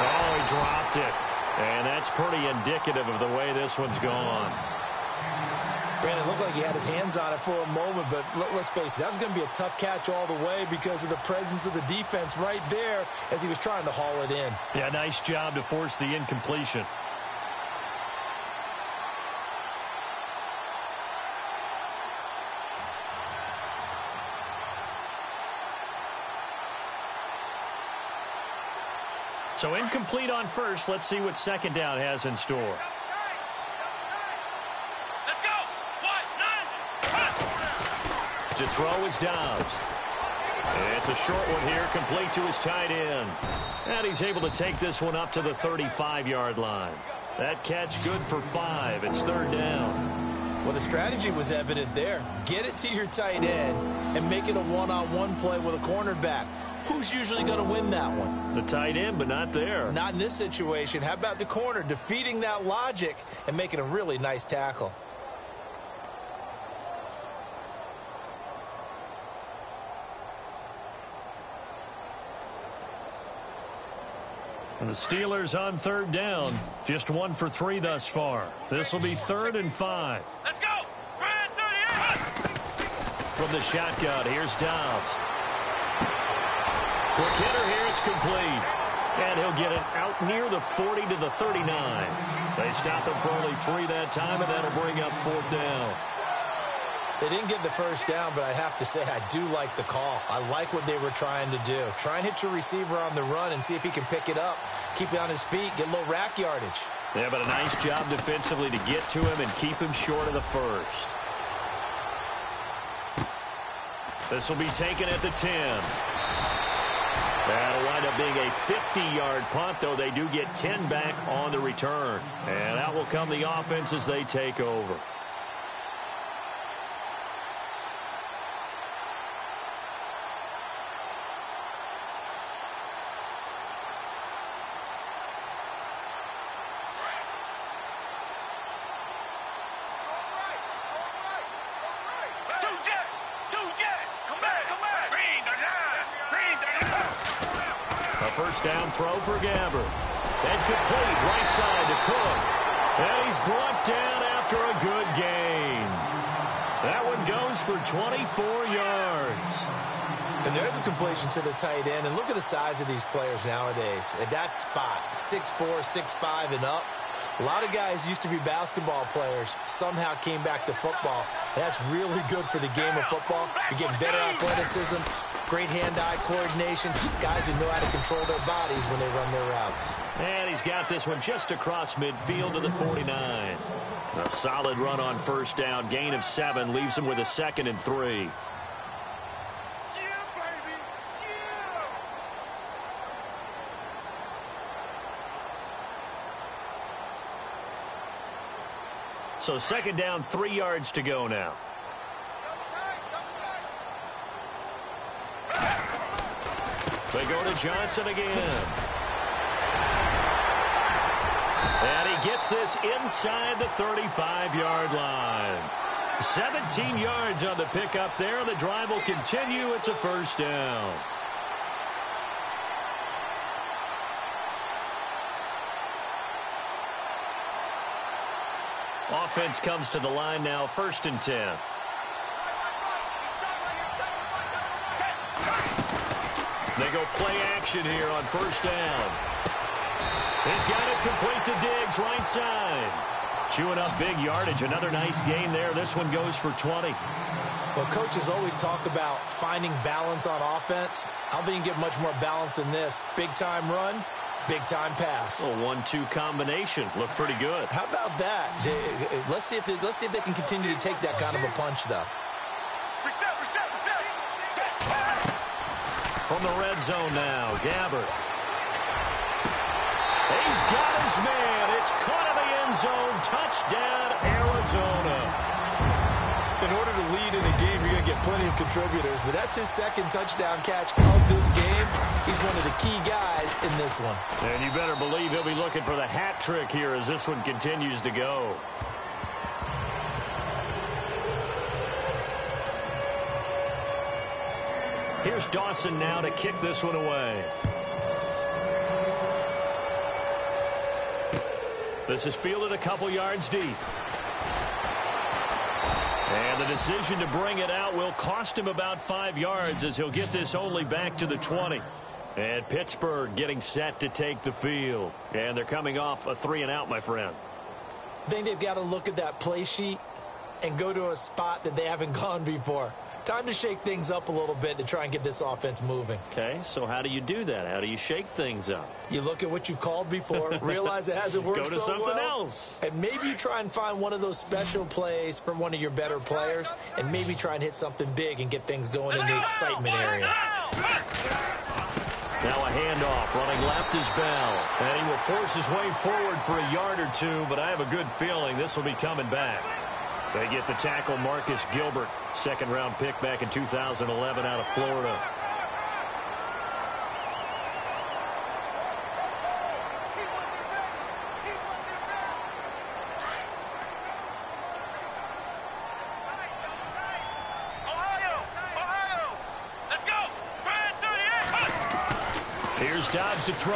Oh, he dropped it. And that's pretty indicative of the way this one's gone. Brandon, it looked like he had his hands on it for a moment, but let's face it, that was going to be a tough catch all the way because of the presence of the defense right there as he was trying to haul it in. Yeah, nice job to force the incompletion. So incomplete on first. Let's see what second down has in store. Let's go. To throw is Dobbs. It's a short one here, complete to his tight end. And he's able to take this one up to the 35-yard line. That catch good for 5. It's third down. Well, the strategy was evident there. Get it to your tight end and make it a one-on-one play with a cornerback. Who's usually going to win that one? The tight end, but not there. Not in this situation. How about the corner defeating that logic and making a really nice tackle? And the Steelers on third down. Just 1 for 3 thus far. This will be 3rd and 5. Let's go. Brand 38. From the shotgun, here's Dobbs. Quick hitter here, it's complete. And he'll get it out near the 40 to the 39. They stop him for only 3 that time, and that'll bring up 4th down. They didn't get the first down, but I have to say I do like the call. I like what they were trying to do. Try and hit your receiver on the run and see if he can pick it up, keep it on his feet, get a little rack yardage. Yeah, but a nice job defensively to get to him and keep him short of the first. This will be taken at the 10. That'll wind up being a 50-yard punt, though they do get 10 back on the return. And out will come the offense as they take over. First down throw for Gabbert. And complete right side to Cook. And he's brought down after a good gain. That one goes for 24 yards. And there's a completion to the tight end. And look at the size of these players nowadays. At that spot, 6'4", 6'5", and up. A lot of guys used to be basketball players, somehow came back to football. And that's really good for the game of football. You're getting better athleticism, great hand-eye coordination, guys who know how to control their bodies when they run their routes. And he's got this one just across midfield to the 49. A solid run on first down, gain of 7, leaves him with a 2nd and 3. So 2nd down, 3 yards to go now. They go to Johnson again. And he gets this inside the 35-yard line. 17 yards on the pickup there. The drive will continue. It's a first down. Offense comes to the line now, 1st and 10. They go play action here on first down. He's got it complete to Diggs, right side. Chewing up big yardage. Another nice gain there. This one goes for 20. Well, coaches always talk about finding balance on offense. I don't think you can get much more balance than this. Big-time run, Big-time pass. A 1-2 combination. Looked pretty good. How about that? Let's see if they can continue to take that kind of a punch, though. From the red zone now, Gabbert. He's got his man. It's caught in the end zone. Touchdown, Arizona. In order to lead in a game, you're going to get plenty of contributors, but that's his second touchdown catch of this game. He's one of the key guys in this one. And you better believe he'll be looking for the hat trick here as this one continues to go. Here's Dawson now to kick this one away. This is fielded a couple yards deep. And the decision to bring it out will cost him about 5 yards as he'll get this only back to the 20. And Pittsburgh getting set to take the field. And they're coming off a 3-and-out, my friend. I think they've got to look at that play sheet and go to a spot that they haven't gone before. Time to shake things up a little bit to try and get this offense moving. Okay, so how do you do that? How do you shake things up? You look at what you've called before, realize it hasn't worked so well. Go to something else. And maybe you try and find one of those special plays from one of your better players, and maybe try and hit something big and get things going in the excitement area. Now a handoff, running left is Bell. And he will force his way forward for a yard or two, but I have a good feeling this will be coming back. They get the tackle, Marcus Gilbert, second-round pick back in 2011 out of Florida. Here's Dobbs to throw.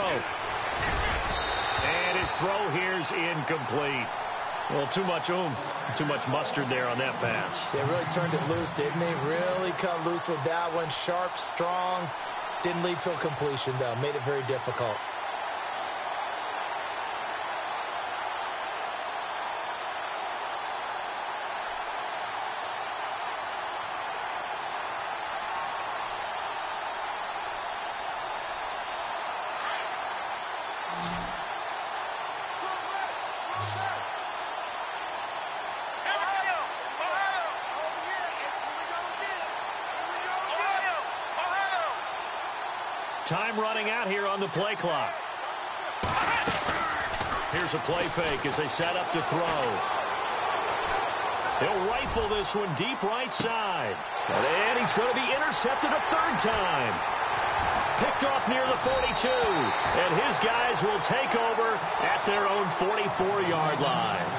And his throw here's incomplete. Well, too much oomph, too much mustard there on that pass. They really turned it loose, didn't they? Really cut loose with that one. Sharp, strong. Didn't lead to a completion, though. Made it very difficult. Time running out here on the play clock. Here's a play fake as they set up to throw. He'll rifle this one deep right side. And he's going to be intercepted a third time. Picked off near the 42. And his guys will take over at their own 44-yard line.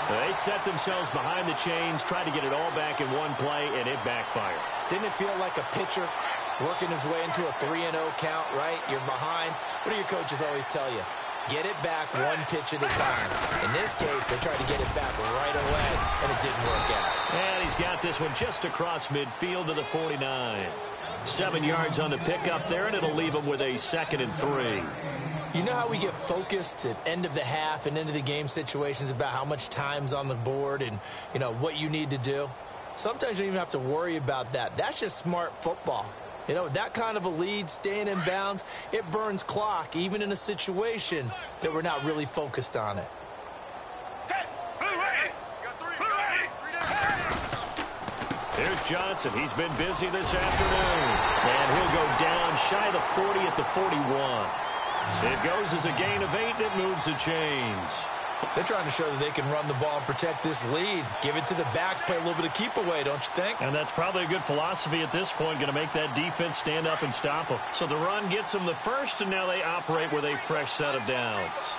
They set themselves behind the chains, tried to get it all back in one play, and it backfired. Didn't it feel like a pitcher working his way into a 3-0 count, right? You're behind. What do your coaches always tell you? Get it back one pitch at a time. In this case, they tried to get it back right away, and it didn't work out. And he's got this one just across midfield to the 49. 7 yards on the pickup there, and it'll leave him with a 2nd and 3. You know how we get focused at end of the half and end of the game situations about how much time's on the board and, you know, what you need to do? Sometimes you don't even have to worry about that. That's just smart football. You know, that kind of a lead, staying in bounds, it burns clock, even in a situation that we're not really focused on it. Here's Johnson. He's been busy this afternoon. And he'll go down shy of the 40 at the 41. It goes as a gain of 8, and it moves the chains. They're trying to show that they can run the ball and protect this lead. Give it to the backs, play a little bit of keep away, don't you think? And that's probably a good philosophy at this point, going to make that defense stand up and stop them. So the run gets them the first, and now they operate with a fresh set of downs.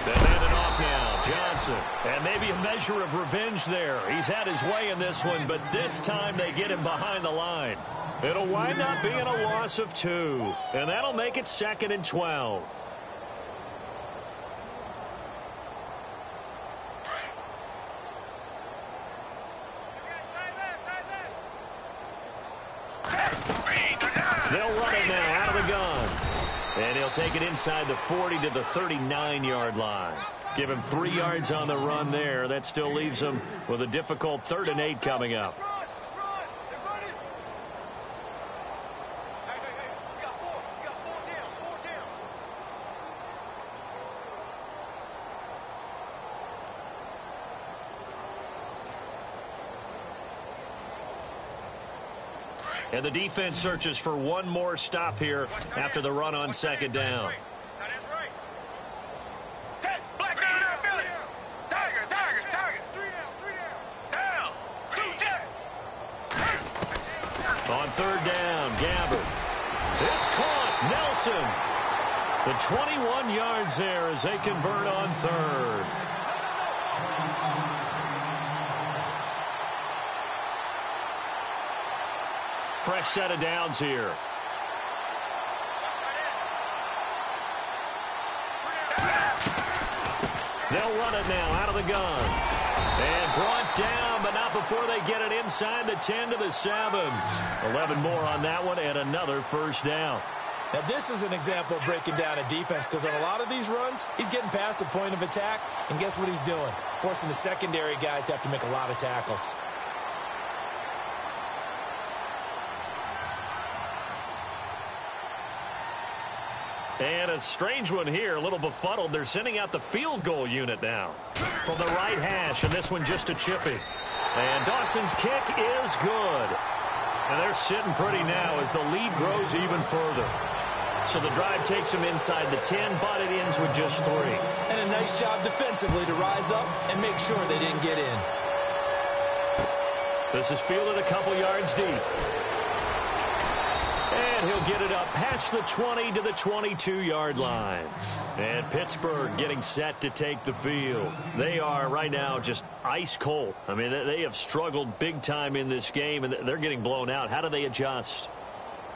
They'll hand it off now, Johnson. And maybe a measure of revenge there. He's had his way in this one, but this time they get him behind the line. It'll wind up being a loss of 2, and that'll make it 2nd and 12. They'll run it now out of the gun. And he'll take it inside the 40 to the 39-yard line. Give him 3 yards on the run there. That still leaves him with a difficult 3rd and 8 coming up. And the defense searches for one more stop here after the run on second down. On third down, Gabbard. It's caught. Nelson. The 21 yards there as they convert on third. Fresh set of downs here. They'll run it now out of the gun. And brought down, but not before they get it inside the 10 to the 7. 11 more on that one and another first down. Now, this is an example of breaking down a defense because on a lot of these runs, he's getting past the point of attack, and guess what he's doing? Forcing the secondary guys to have to make a lot of tackles. And a strange one here, a little befuddled. They're sending out the field goal unit now from the right hash, and this one just a chippy. And Dawson's kick is good. And they're sitting pretty now as the lead grows even further. So the drive takes them inside the 10, but it ends with just 3. And a nice job defensively to rise up and make sure they didn't get in. This is fielded a couple yards deep. And he'll get it up past the 20 to the 22-yard line. And Pittsburgh getting set to take the field. They are right now just ice cold. I mean, they have struggled big time in this game, and they're getting blown out. How do they adjust?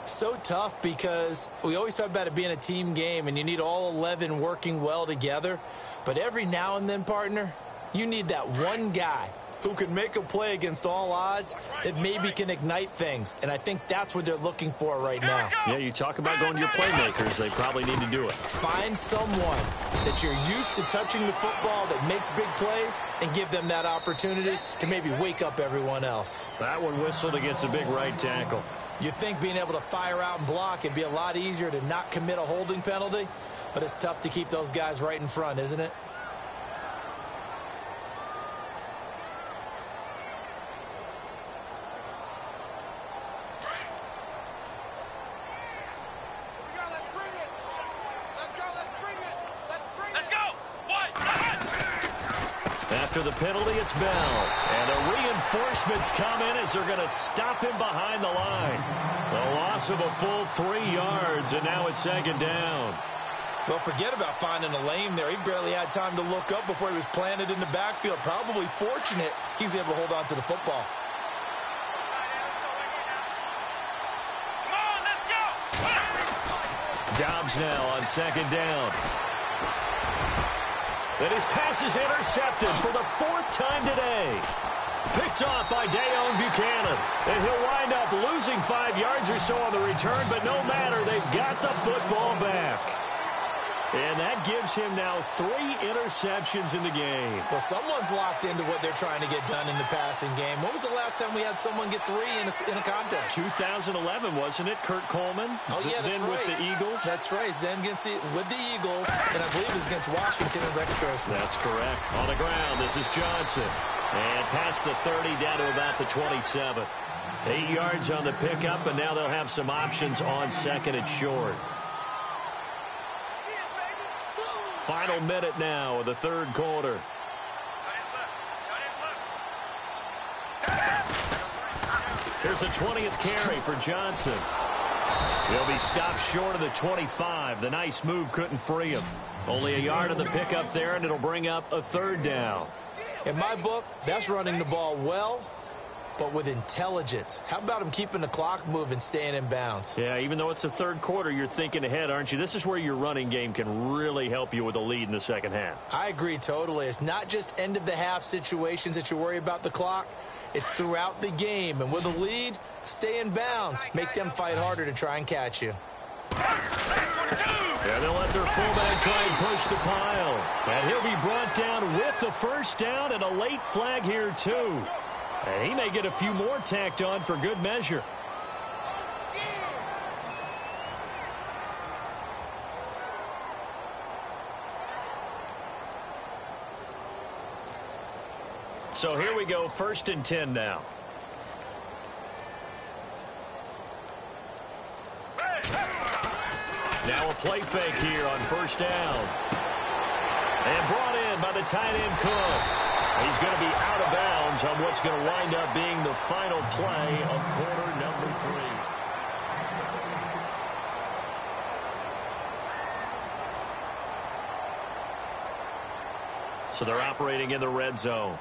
So tough because we always talk about it being a team game, and you need all 11 working well together. But every now and then, partner, you need that one guy who can make a play against all odds that maybe can ignite things. And I think that's what they're looking for right now. Yeah, you talk about going to your playmakers. They probably need to do it. Find someone that you're used to touching the football that makes big plays and give them that opportunity to maybe wake up everyone else. That one whistled against a big right tackle. You'd think being able to fire out and block it'd be a lot easier to not commit a holding penalty, but it's tough to keep those guys right in front, isn't it? After the penalty, it's Bell. And the reinforcements come in as they're going to stop him behind the line. The loss of a full 3 yards, and now it's second down. Well, forget about finding a lane there. He barely had time to look up before he was planted in the backfield. Probably fortunate he was able to hold on to the football. Come on, let's go! Dobbs now on second down. And his pass is intercepted for the 4th time today. Picked off by Dayon Buchanan. And he'll wind up losing 5 yards or so on the return, but no matter, they've got the football back. And that gives him now 3 interceptions in the game. Well, someone's locked into what they're trying to get done in the passing game. When was the last time we had someone get 3 in a contest? 2011, wasn't it? Kurt Coleman? Oh, yeah, that's then right. with the Eagles? That's right. Then with the Eagles, and I believe it was against Washington and Rex Grossman. That's correct. On the ground, this is Johnson. And past the 30 down to about the 27. 8 yards on the pickup, and now they'll have some options on second and short. Final minute now of the third quarter. Here's a 20th carry for Johnson. He'll be stopped short of the 25. The nice move couldn't free him. Only a yard on the pickup there, and it'll bring up a third down. In my book, that's running the ball well, but with intelligence. How about him keeping the clock moving, staying in bounds? Yeah, even though it's the third quarter, you're thinking ahead, aren't you? This is where your running game can really help you with a lead in the second half. I agree totally. It's not just end-of-the-half situations that you worry about the clock. It's throughout the game. And with a lead, stay in bounds. Make them fight harder to try and catch you. Yeah, they'll let their fullback try and push the pile. And he'll be brought down with the first down and a late flag here, too. And he may get a few more tacked on for good measure. So here we go, 1st and 10 now. Now a play fake here on first down. And brought in by the tight end Cook. He's going to be out of bounds on what's going to wind up being the final play of quarter number 3. So they're operating in the red zone.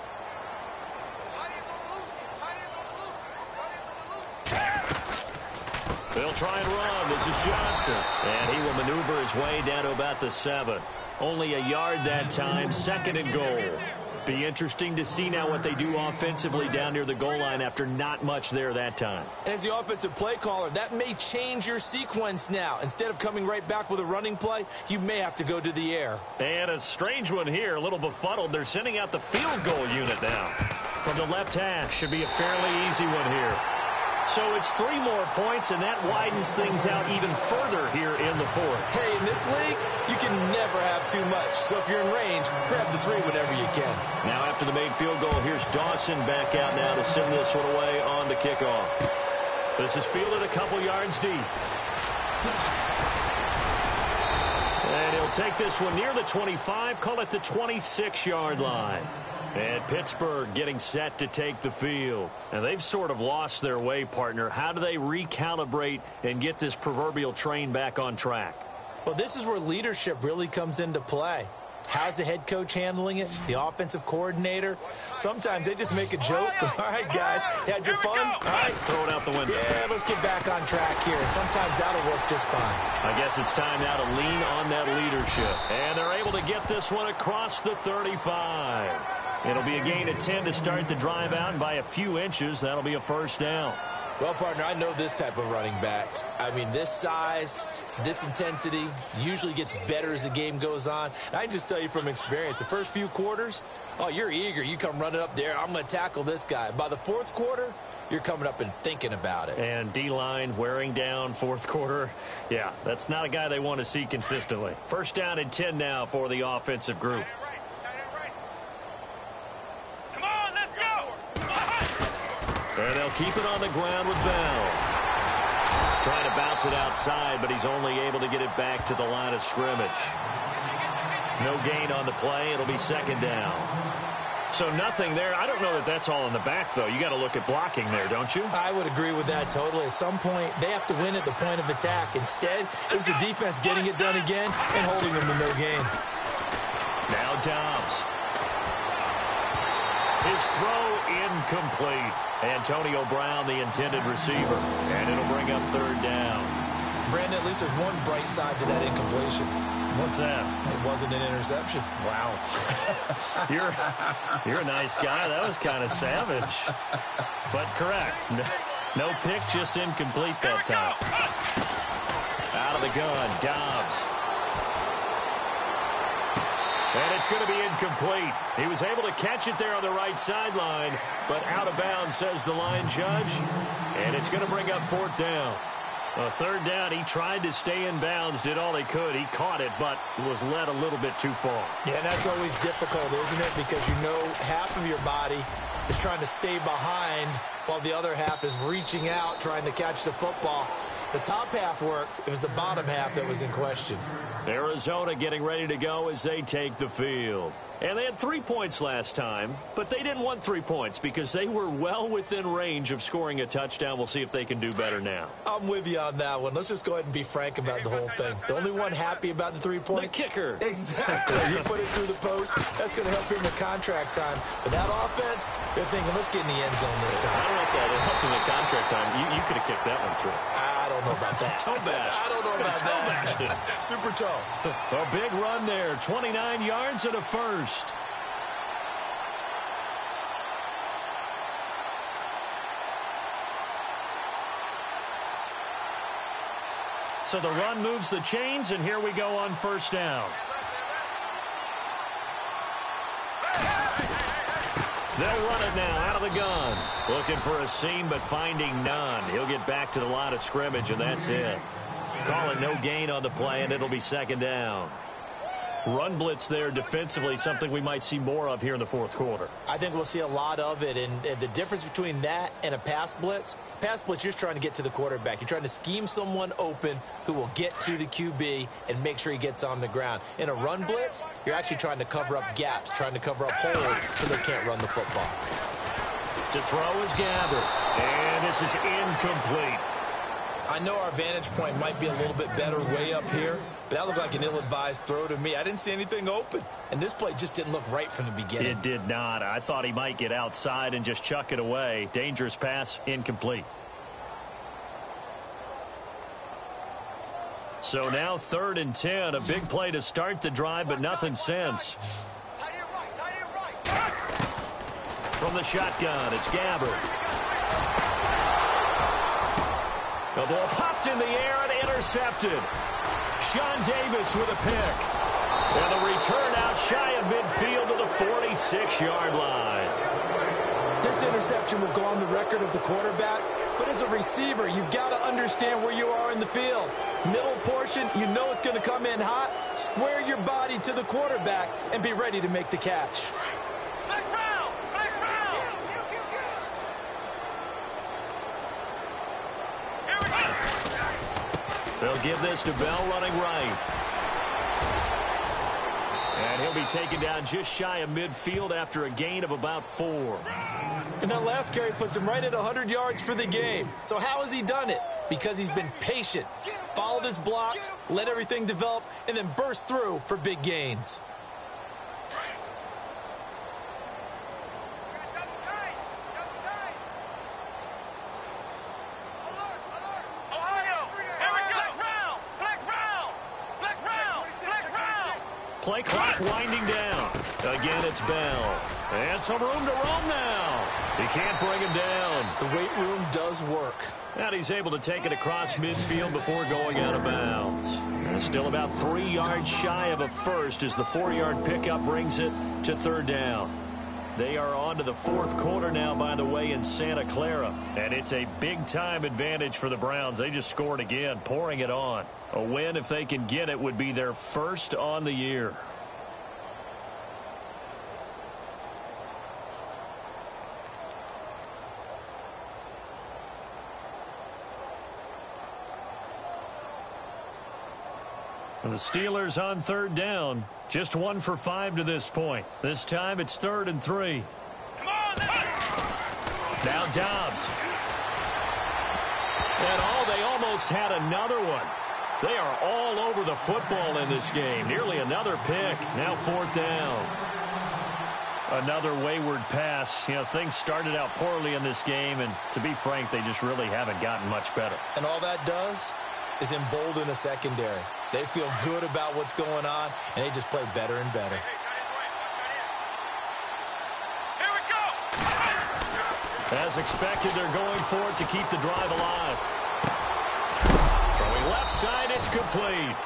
They'll try and run. This is Johnson. And he will maneuver his way down to about the 7. Only a yard that time, 2nd and goal. Be interesting to see now what they do offensively down near the goal line after not much there that time. As the offensive play caller, that may change your sequence now. Instead of coming right back with a running play, you may have to go to the air. And a strange one here, a little befuddled. They're sending out the field goal unit now. From the left half, should be a fairly easy one here. So it's 3 more points, and that widens things out even further here in the 4th. Hey, in this league, you can never have too much. So if you're in range, grab the 3 whenever you can. Now after the made field goal, here's Dawson back out now to send this one away on the kickoff. This is fielded a couple yards deep. And he'll take this one near the 25, call it the 26-yard line. And Pittsburgh getting set to take the field. And they've sort of lost their way, partner. How do they recalibrate and get this proverbial train back on track? Well, this is where leadership really comes into play. How's the head coach handling it? The offensive coordinator? Sometimes they just make a joke. All right, guys, had your fun? All right, throw it out the window. Yeah, let's get back on track here. And sometimes that'll work just fine. I guess it's time now to lean on that leadership. And they're able to get this one across the 35. It'll be a gain of 10 to start the drive out, and by a few inches, that'll be a first down. Well, partner, I know this type of running back. I mean, this size, this intensity usually gets better as the game goes on. And I can just tell you from experience, the first few quarters, oh, you're eager. You come running up there, I'm going to tackle this guy. By the 4th quarter, you're coming up and thinking about it. And D-line wearing down 4th quarter. Yeah, that's not a guy they want to see consistently. First down and 10 now for the offensive group. And they'll keep it on the ground with Bell. Trying to bounce it outside, but he's only able to get it back to the line of scrimmage. No gain on the play. It'll be 2nd down. So nothing there. I don't know that that's all in the back, though. You got to look at blocking there, don't you? I would agree with that totally. At some point, they have to win at the point of attack. Instead, it was the defense getting it done again and holding them to no gain. Now Dobbs. His throw incomplete. Antonio Brown, the intended receiver. And it'll bring up 3rd down. Brandon, at least there's one bright side to that incompletion. What's that? It wasn't an interception. Wow. You're a nice guy. That was kind of savage. But correct. No pick, just incomplete that time. Out of the gun, Dobbs. And it's going to be incomplete. He was able to catch it there on the right sideline, but out of bounds, says the line judge. And it's going to bring up 4th down. 3rd down, he tried to stay in bounds, did all he could. He caught it, but was led a little bit too far. Yeah, that's always difficult, isn't it? Because you know half of your body is trying to stay behind while the other half is reaching out, trying to catch the football. The top half worked. It was the bottom half that was in question. Arizona getting ready to go as they take the field. And they had 3 points last time, but they didn't want 3 points because they were well within range of scoring a touchdown. We'll see if they can do better now. I'm with you on that one. Let's just go ahead and be frank about the whole thing. The only one happy about the 3-point? The kicker. Exactly. You put it through the post. That's going to help him in contract time. But that offense, they're thinking, let's get in the end zone this time. I don't know if that helped him in contract time. You could have kicked that one through. I don't know about that. Toe bash. I don't know about toe bashed it. Super toe. A big run there. 29 yards and a first. So the run moves the chains, and here we go on first down. They'll run it now out of the gun. Looking for a seam, but finding none. He'll get back to the line of scrimmage, and that's it. Calling no gain on the play, and it'll be 2nd down. Run blitz there defensively, something we might see more of here in the fourth quarter. I think we'll see a lot of it, and the difference between that and a pass blitz, you're just trying to get to the quarterback. You're trying to scheme someone open who will get to the QB and make sure he gets on the ground. In a run blitz, you're actually trying to cover up gaps, trying to cover up holes so they can't run the football. To throw is Gabbert, and this is incomplete. I know our vantage point might be a little bit better way up here, but that looked like an ill-advised throw to me. I didn't see anything open, and this play just didn't look right from the beginning. It did not. I thought he might get outside and just chuck it away. Dangerous pass, incomplete. So now 3rd and 10, a big play to start the drive, but nothing since. From the shotgun, it's Gabbert. The ball popped in the air and intercepted. Sean Davis with a pick. And the return out shy of midfield to the 46-yard line. This interception will go on the record of the quarterback, but as a receiver, you've got to understand where you are in the field. Middle portion, you know it's going to come in hot. Square your body to the quarterback and be ready to make the catch. They'll give this to Bell running right. And he'll be taken down just shy of midfield after a gain of about 4. And that last carry puts him right at 100 yards for the game. So how has he done it? Because he's been patient, followed his blocks, let everything develop, and then burst through for big gains. Play clock winding down. Again, it's Bell. And some room to roam now. He can't bring him down. The weight room does work. And he's able to take it across midfield before going out of bounds. And still about 3 yards shy of a first as the 4-yard pickup brings it to 3rd down. They are on to the 4th quarter now, by the way, in Santa Clara. And it's a big-time advantage for the Browns. They just scored again, pouring it on. A win, if they can get it, would be their first on the year. And the Steelers on 3rd down. Just 1 for 5 to this point. This time it's 3rd and 3. Come on, now Dobbs. And they almost had another one. They are all over the football in this game. Nearly another pick. Now 4th down. Another wayward pass. You know, things started out poorly in this game, and to be frank, they just really haven't gotten much better. And all that does is embolden a secondary. They feel good about what's going on, and they just play better and better. Here we go. As expected, they're going for it to keep the drive alive. Throwing left side, it's complete.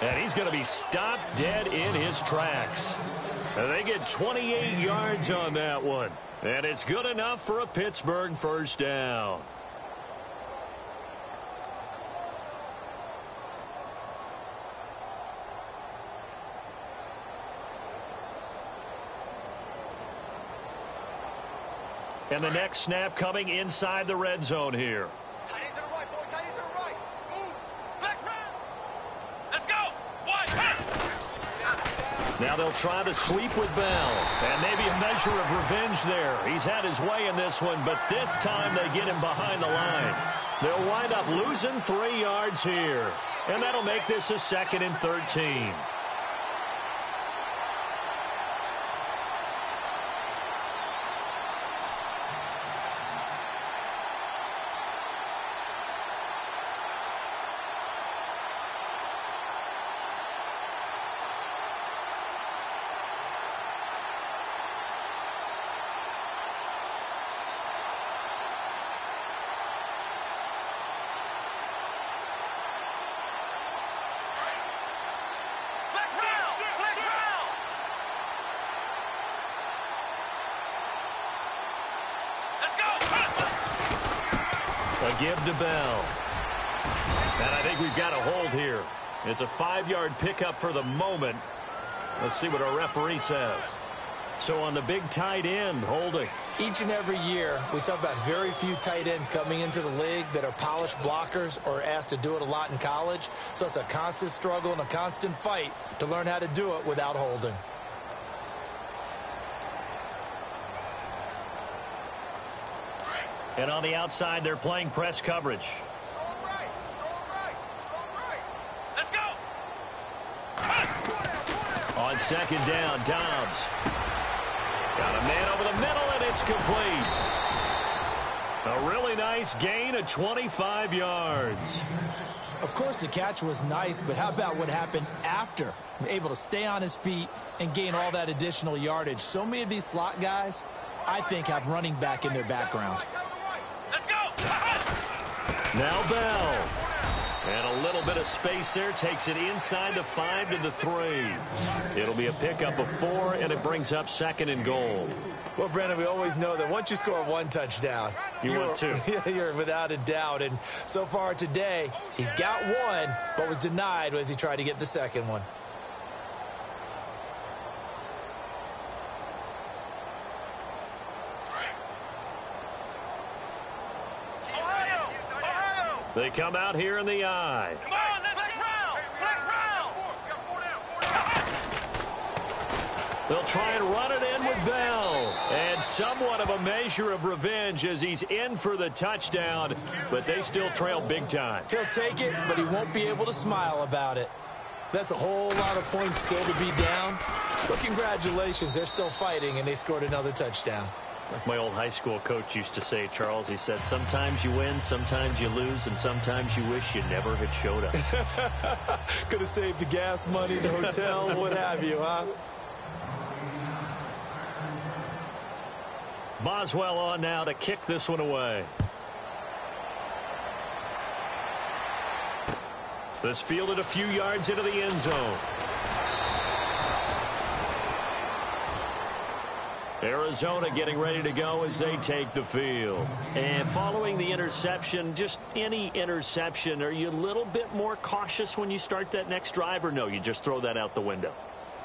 And he's going to be stopped dead in his tracks. And they get 28 yards on that one. And it's good enough for a Pittsburgh 1st down. And the next snap coming inside the red zone here. Tight end to the right, boy. Tight end to the right. Move. Back round. Let's go. Wide. Now they'll try to sweep with Bell. And maybe a measure of revenge there. He's had his way in this one, but this time they get him behind the line. They'll wind up losing 3 yards here. And that'll make this a 2nd and 13. A give to Bell. And I think we've got a hold here. It's a 5-yard pickup for the moment. Let's see what our referee says. So on the big tight end, holding. Each and every year, we talk about very few tight ends coming into the league that are polished blockers or asked to do it a lot in college. So it's a constant struggle and a constant fight to learn how to do it without holding. And on the outside, they're playing press coverage. Let's go. On second down, Dobbs. Got a man over the middle, and it's complete. A really nice gain of 25 yards. Of course, the catch was nice, but how about what happened after? Able to stay on his feet and gain all that additional yardage. So many of these slot guys, I think, have running back in their background. Let's go. Now Bell. And a little bit of space there. Takes it inside the 5 to the 3. It'll be a pickup of 4, and it brings up 2nd and goal. Well, Brandon, we always know that once you score 1 touchdown, you're 2. You're without a doubt. And so far today, he's got 1, but was denied as he tried to get the 2nd one. They come out here in the eye. Come on, let's flex round. They'll try and run it in with Bell. And somewhat of a measure of revenge as he's in for the touchdown, but they still trail big time. He'll take it, but he won't be able to smile about it. That's a whole lot of points still to be down. But congratulations, they're still fighting, and they scored another touchdown. Like my old high school coach used to say, Charles, he said, sometimes you win, sometimes you lose, and sometimes you wish you never had showed up. Could have saved the gas money, the hotel, what have you, huh? Boswell on now to kick this one away. This fielded a few yards into the end zone. Arizona getting ready to go as they take the field. And following the interception, just any interception, are you a little bit more cautious when you start that next drive, or no, you just throw that out the window?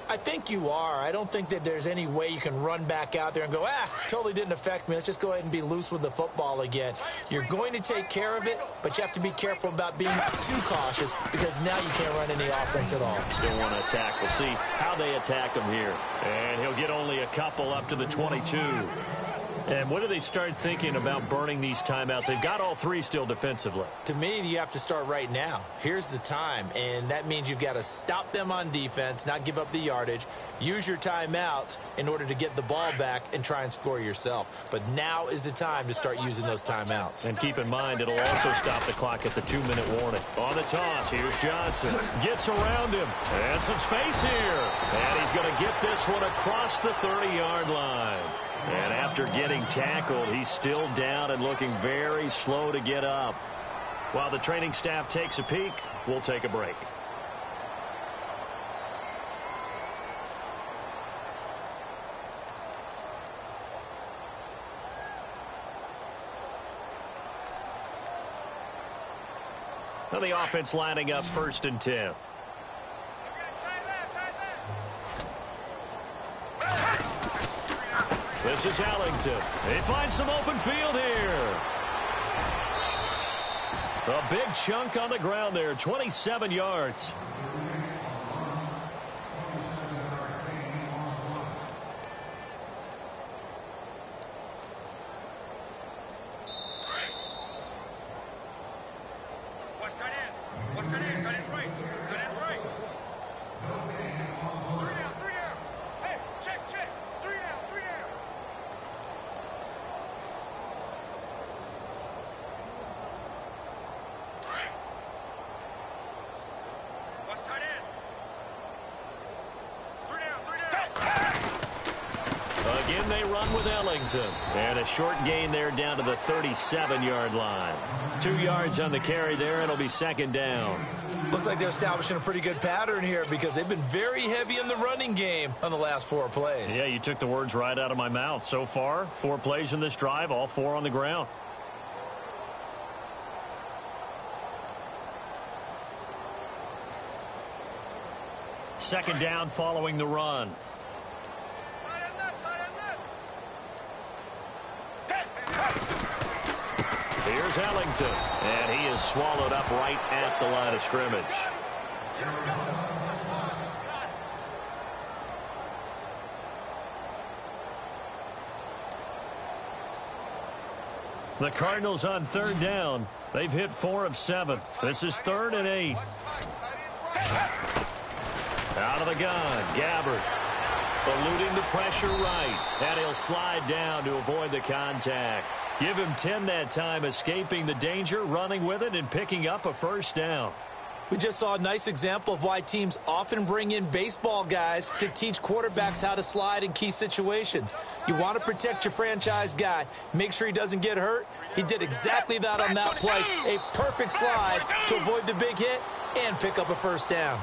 I think you are. I don't think that there's any way you can run back out there and go, totally didn't affect me. Let's just go ahead and be loose with the football again. You're going to take care of it, but you have to be careful about being too cautious because now you can't run any offense at all. Still want to attack. We'll see how they attack him here. And he'll get only a couple up to the 22. And when do they start thinking about burning these timeouts? They've got all 3 still defensively. To me, you have to start right now. Here's the time, and that means you've got to stop them on defense, not give up the yardage, use your timeouts in order to get the ball back and try and score yourself. But now is the time to start using those timeouts. And keep in mind, it'll also stop the clock at the 2-minute warning. On the toss, here's Johnson. Gets around him. And some space here. And he's going to get this one across the 30-yard line. And after getting tackled, he's still down and looking very slow to get up. While the training staff takes a peek, we'll take a break. Now the offense lining up 1st and 10. This is Ellington. They find some open field here. A big chunk on the ground there, 27 yards. Watch tight end. Watch tight end. Tight end's right. Tight end's right. 3 down. 3 down. Hey, check. 3 down. 3 down. Watch tight end. 3 down. 3 down. Again, they run with Ellington. And a short gain there down to the 37-yard line. 2 yards on the carry there. It'll be 2nd down. Looks like they're establishing a pretty good pattern here because they've been very heavy in the running game on the last 4 plays. Yeah, you took the words right out of my mouth. So far, 4 plays in this drive, all 4 on the ground. Second down following the run. Here's Ellington, and he is swallowed up right at the line of scrimmage. The Cardinals on third down. They've hit 4 of 7. This is 3rd and 8. Out of the gun, Gabbard. Eluding the pressure right. And he'll slide down to avoid the contact. Give him 10 that time, escaping the danger, running with it, and picking up a first down. We just saw a nice example of why teams often bring in baseball guys to teach quarterbacks how to slide in key situations. You want to protect your franchise guy. Make sure he doesn't get hurt. He did exactly that on that play. A perfect slide to avoid the big hit and pick up a first down.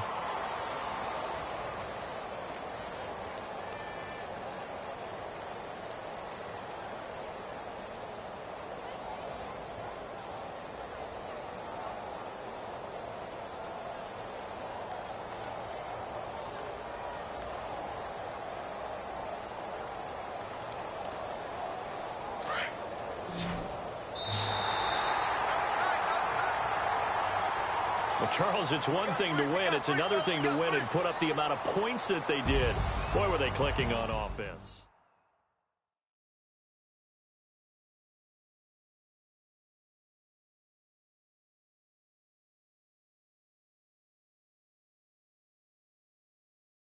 Well, Charles, it's one thing to win. It's another thing to win and put up the amount of points that they did. Boy, were they clicking on offense.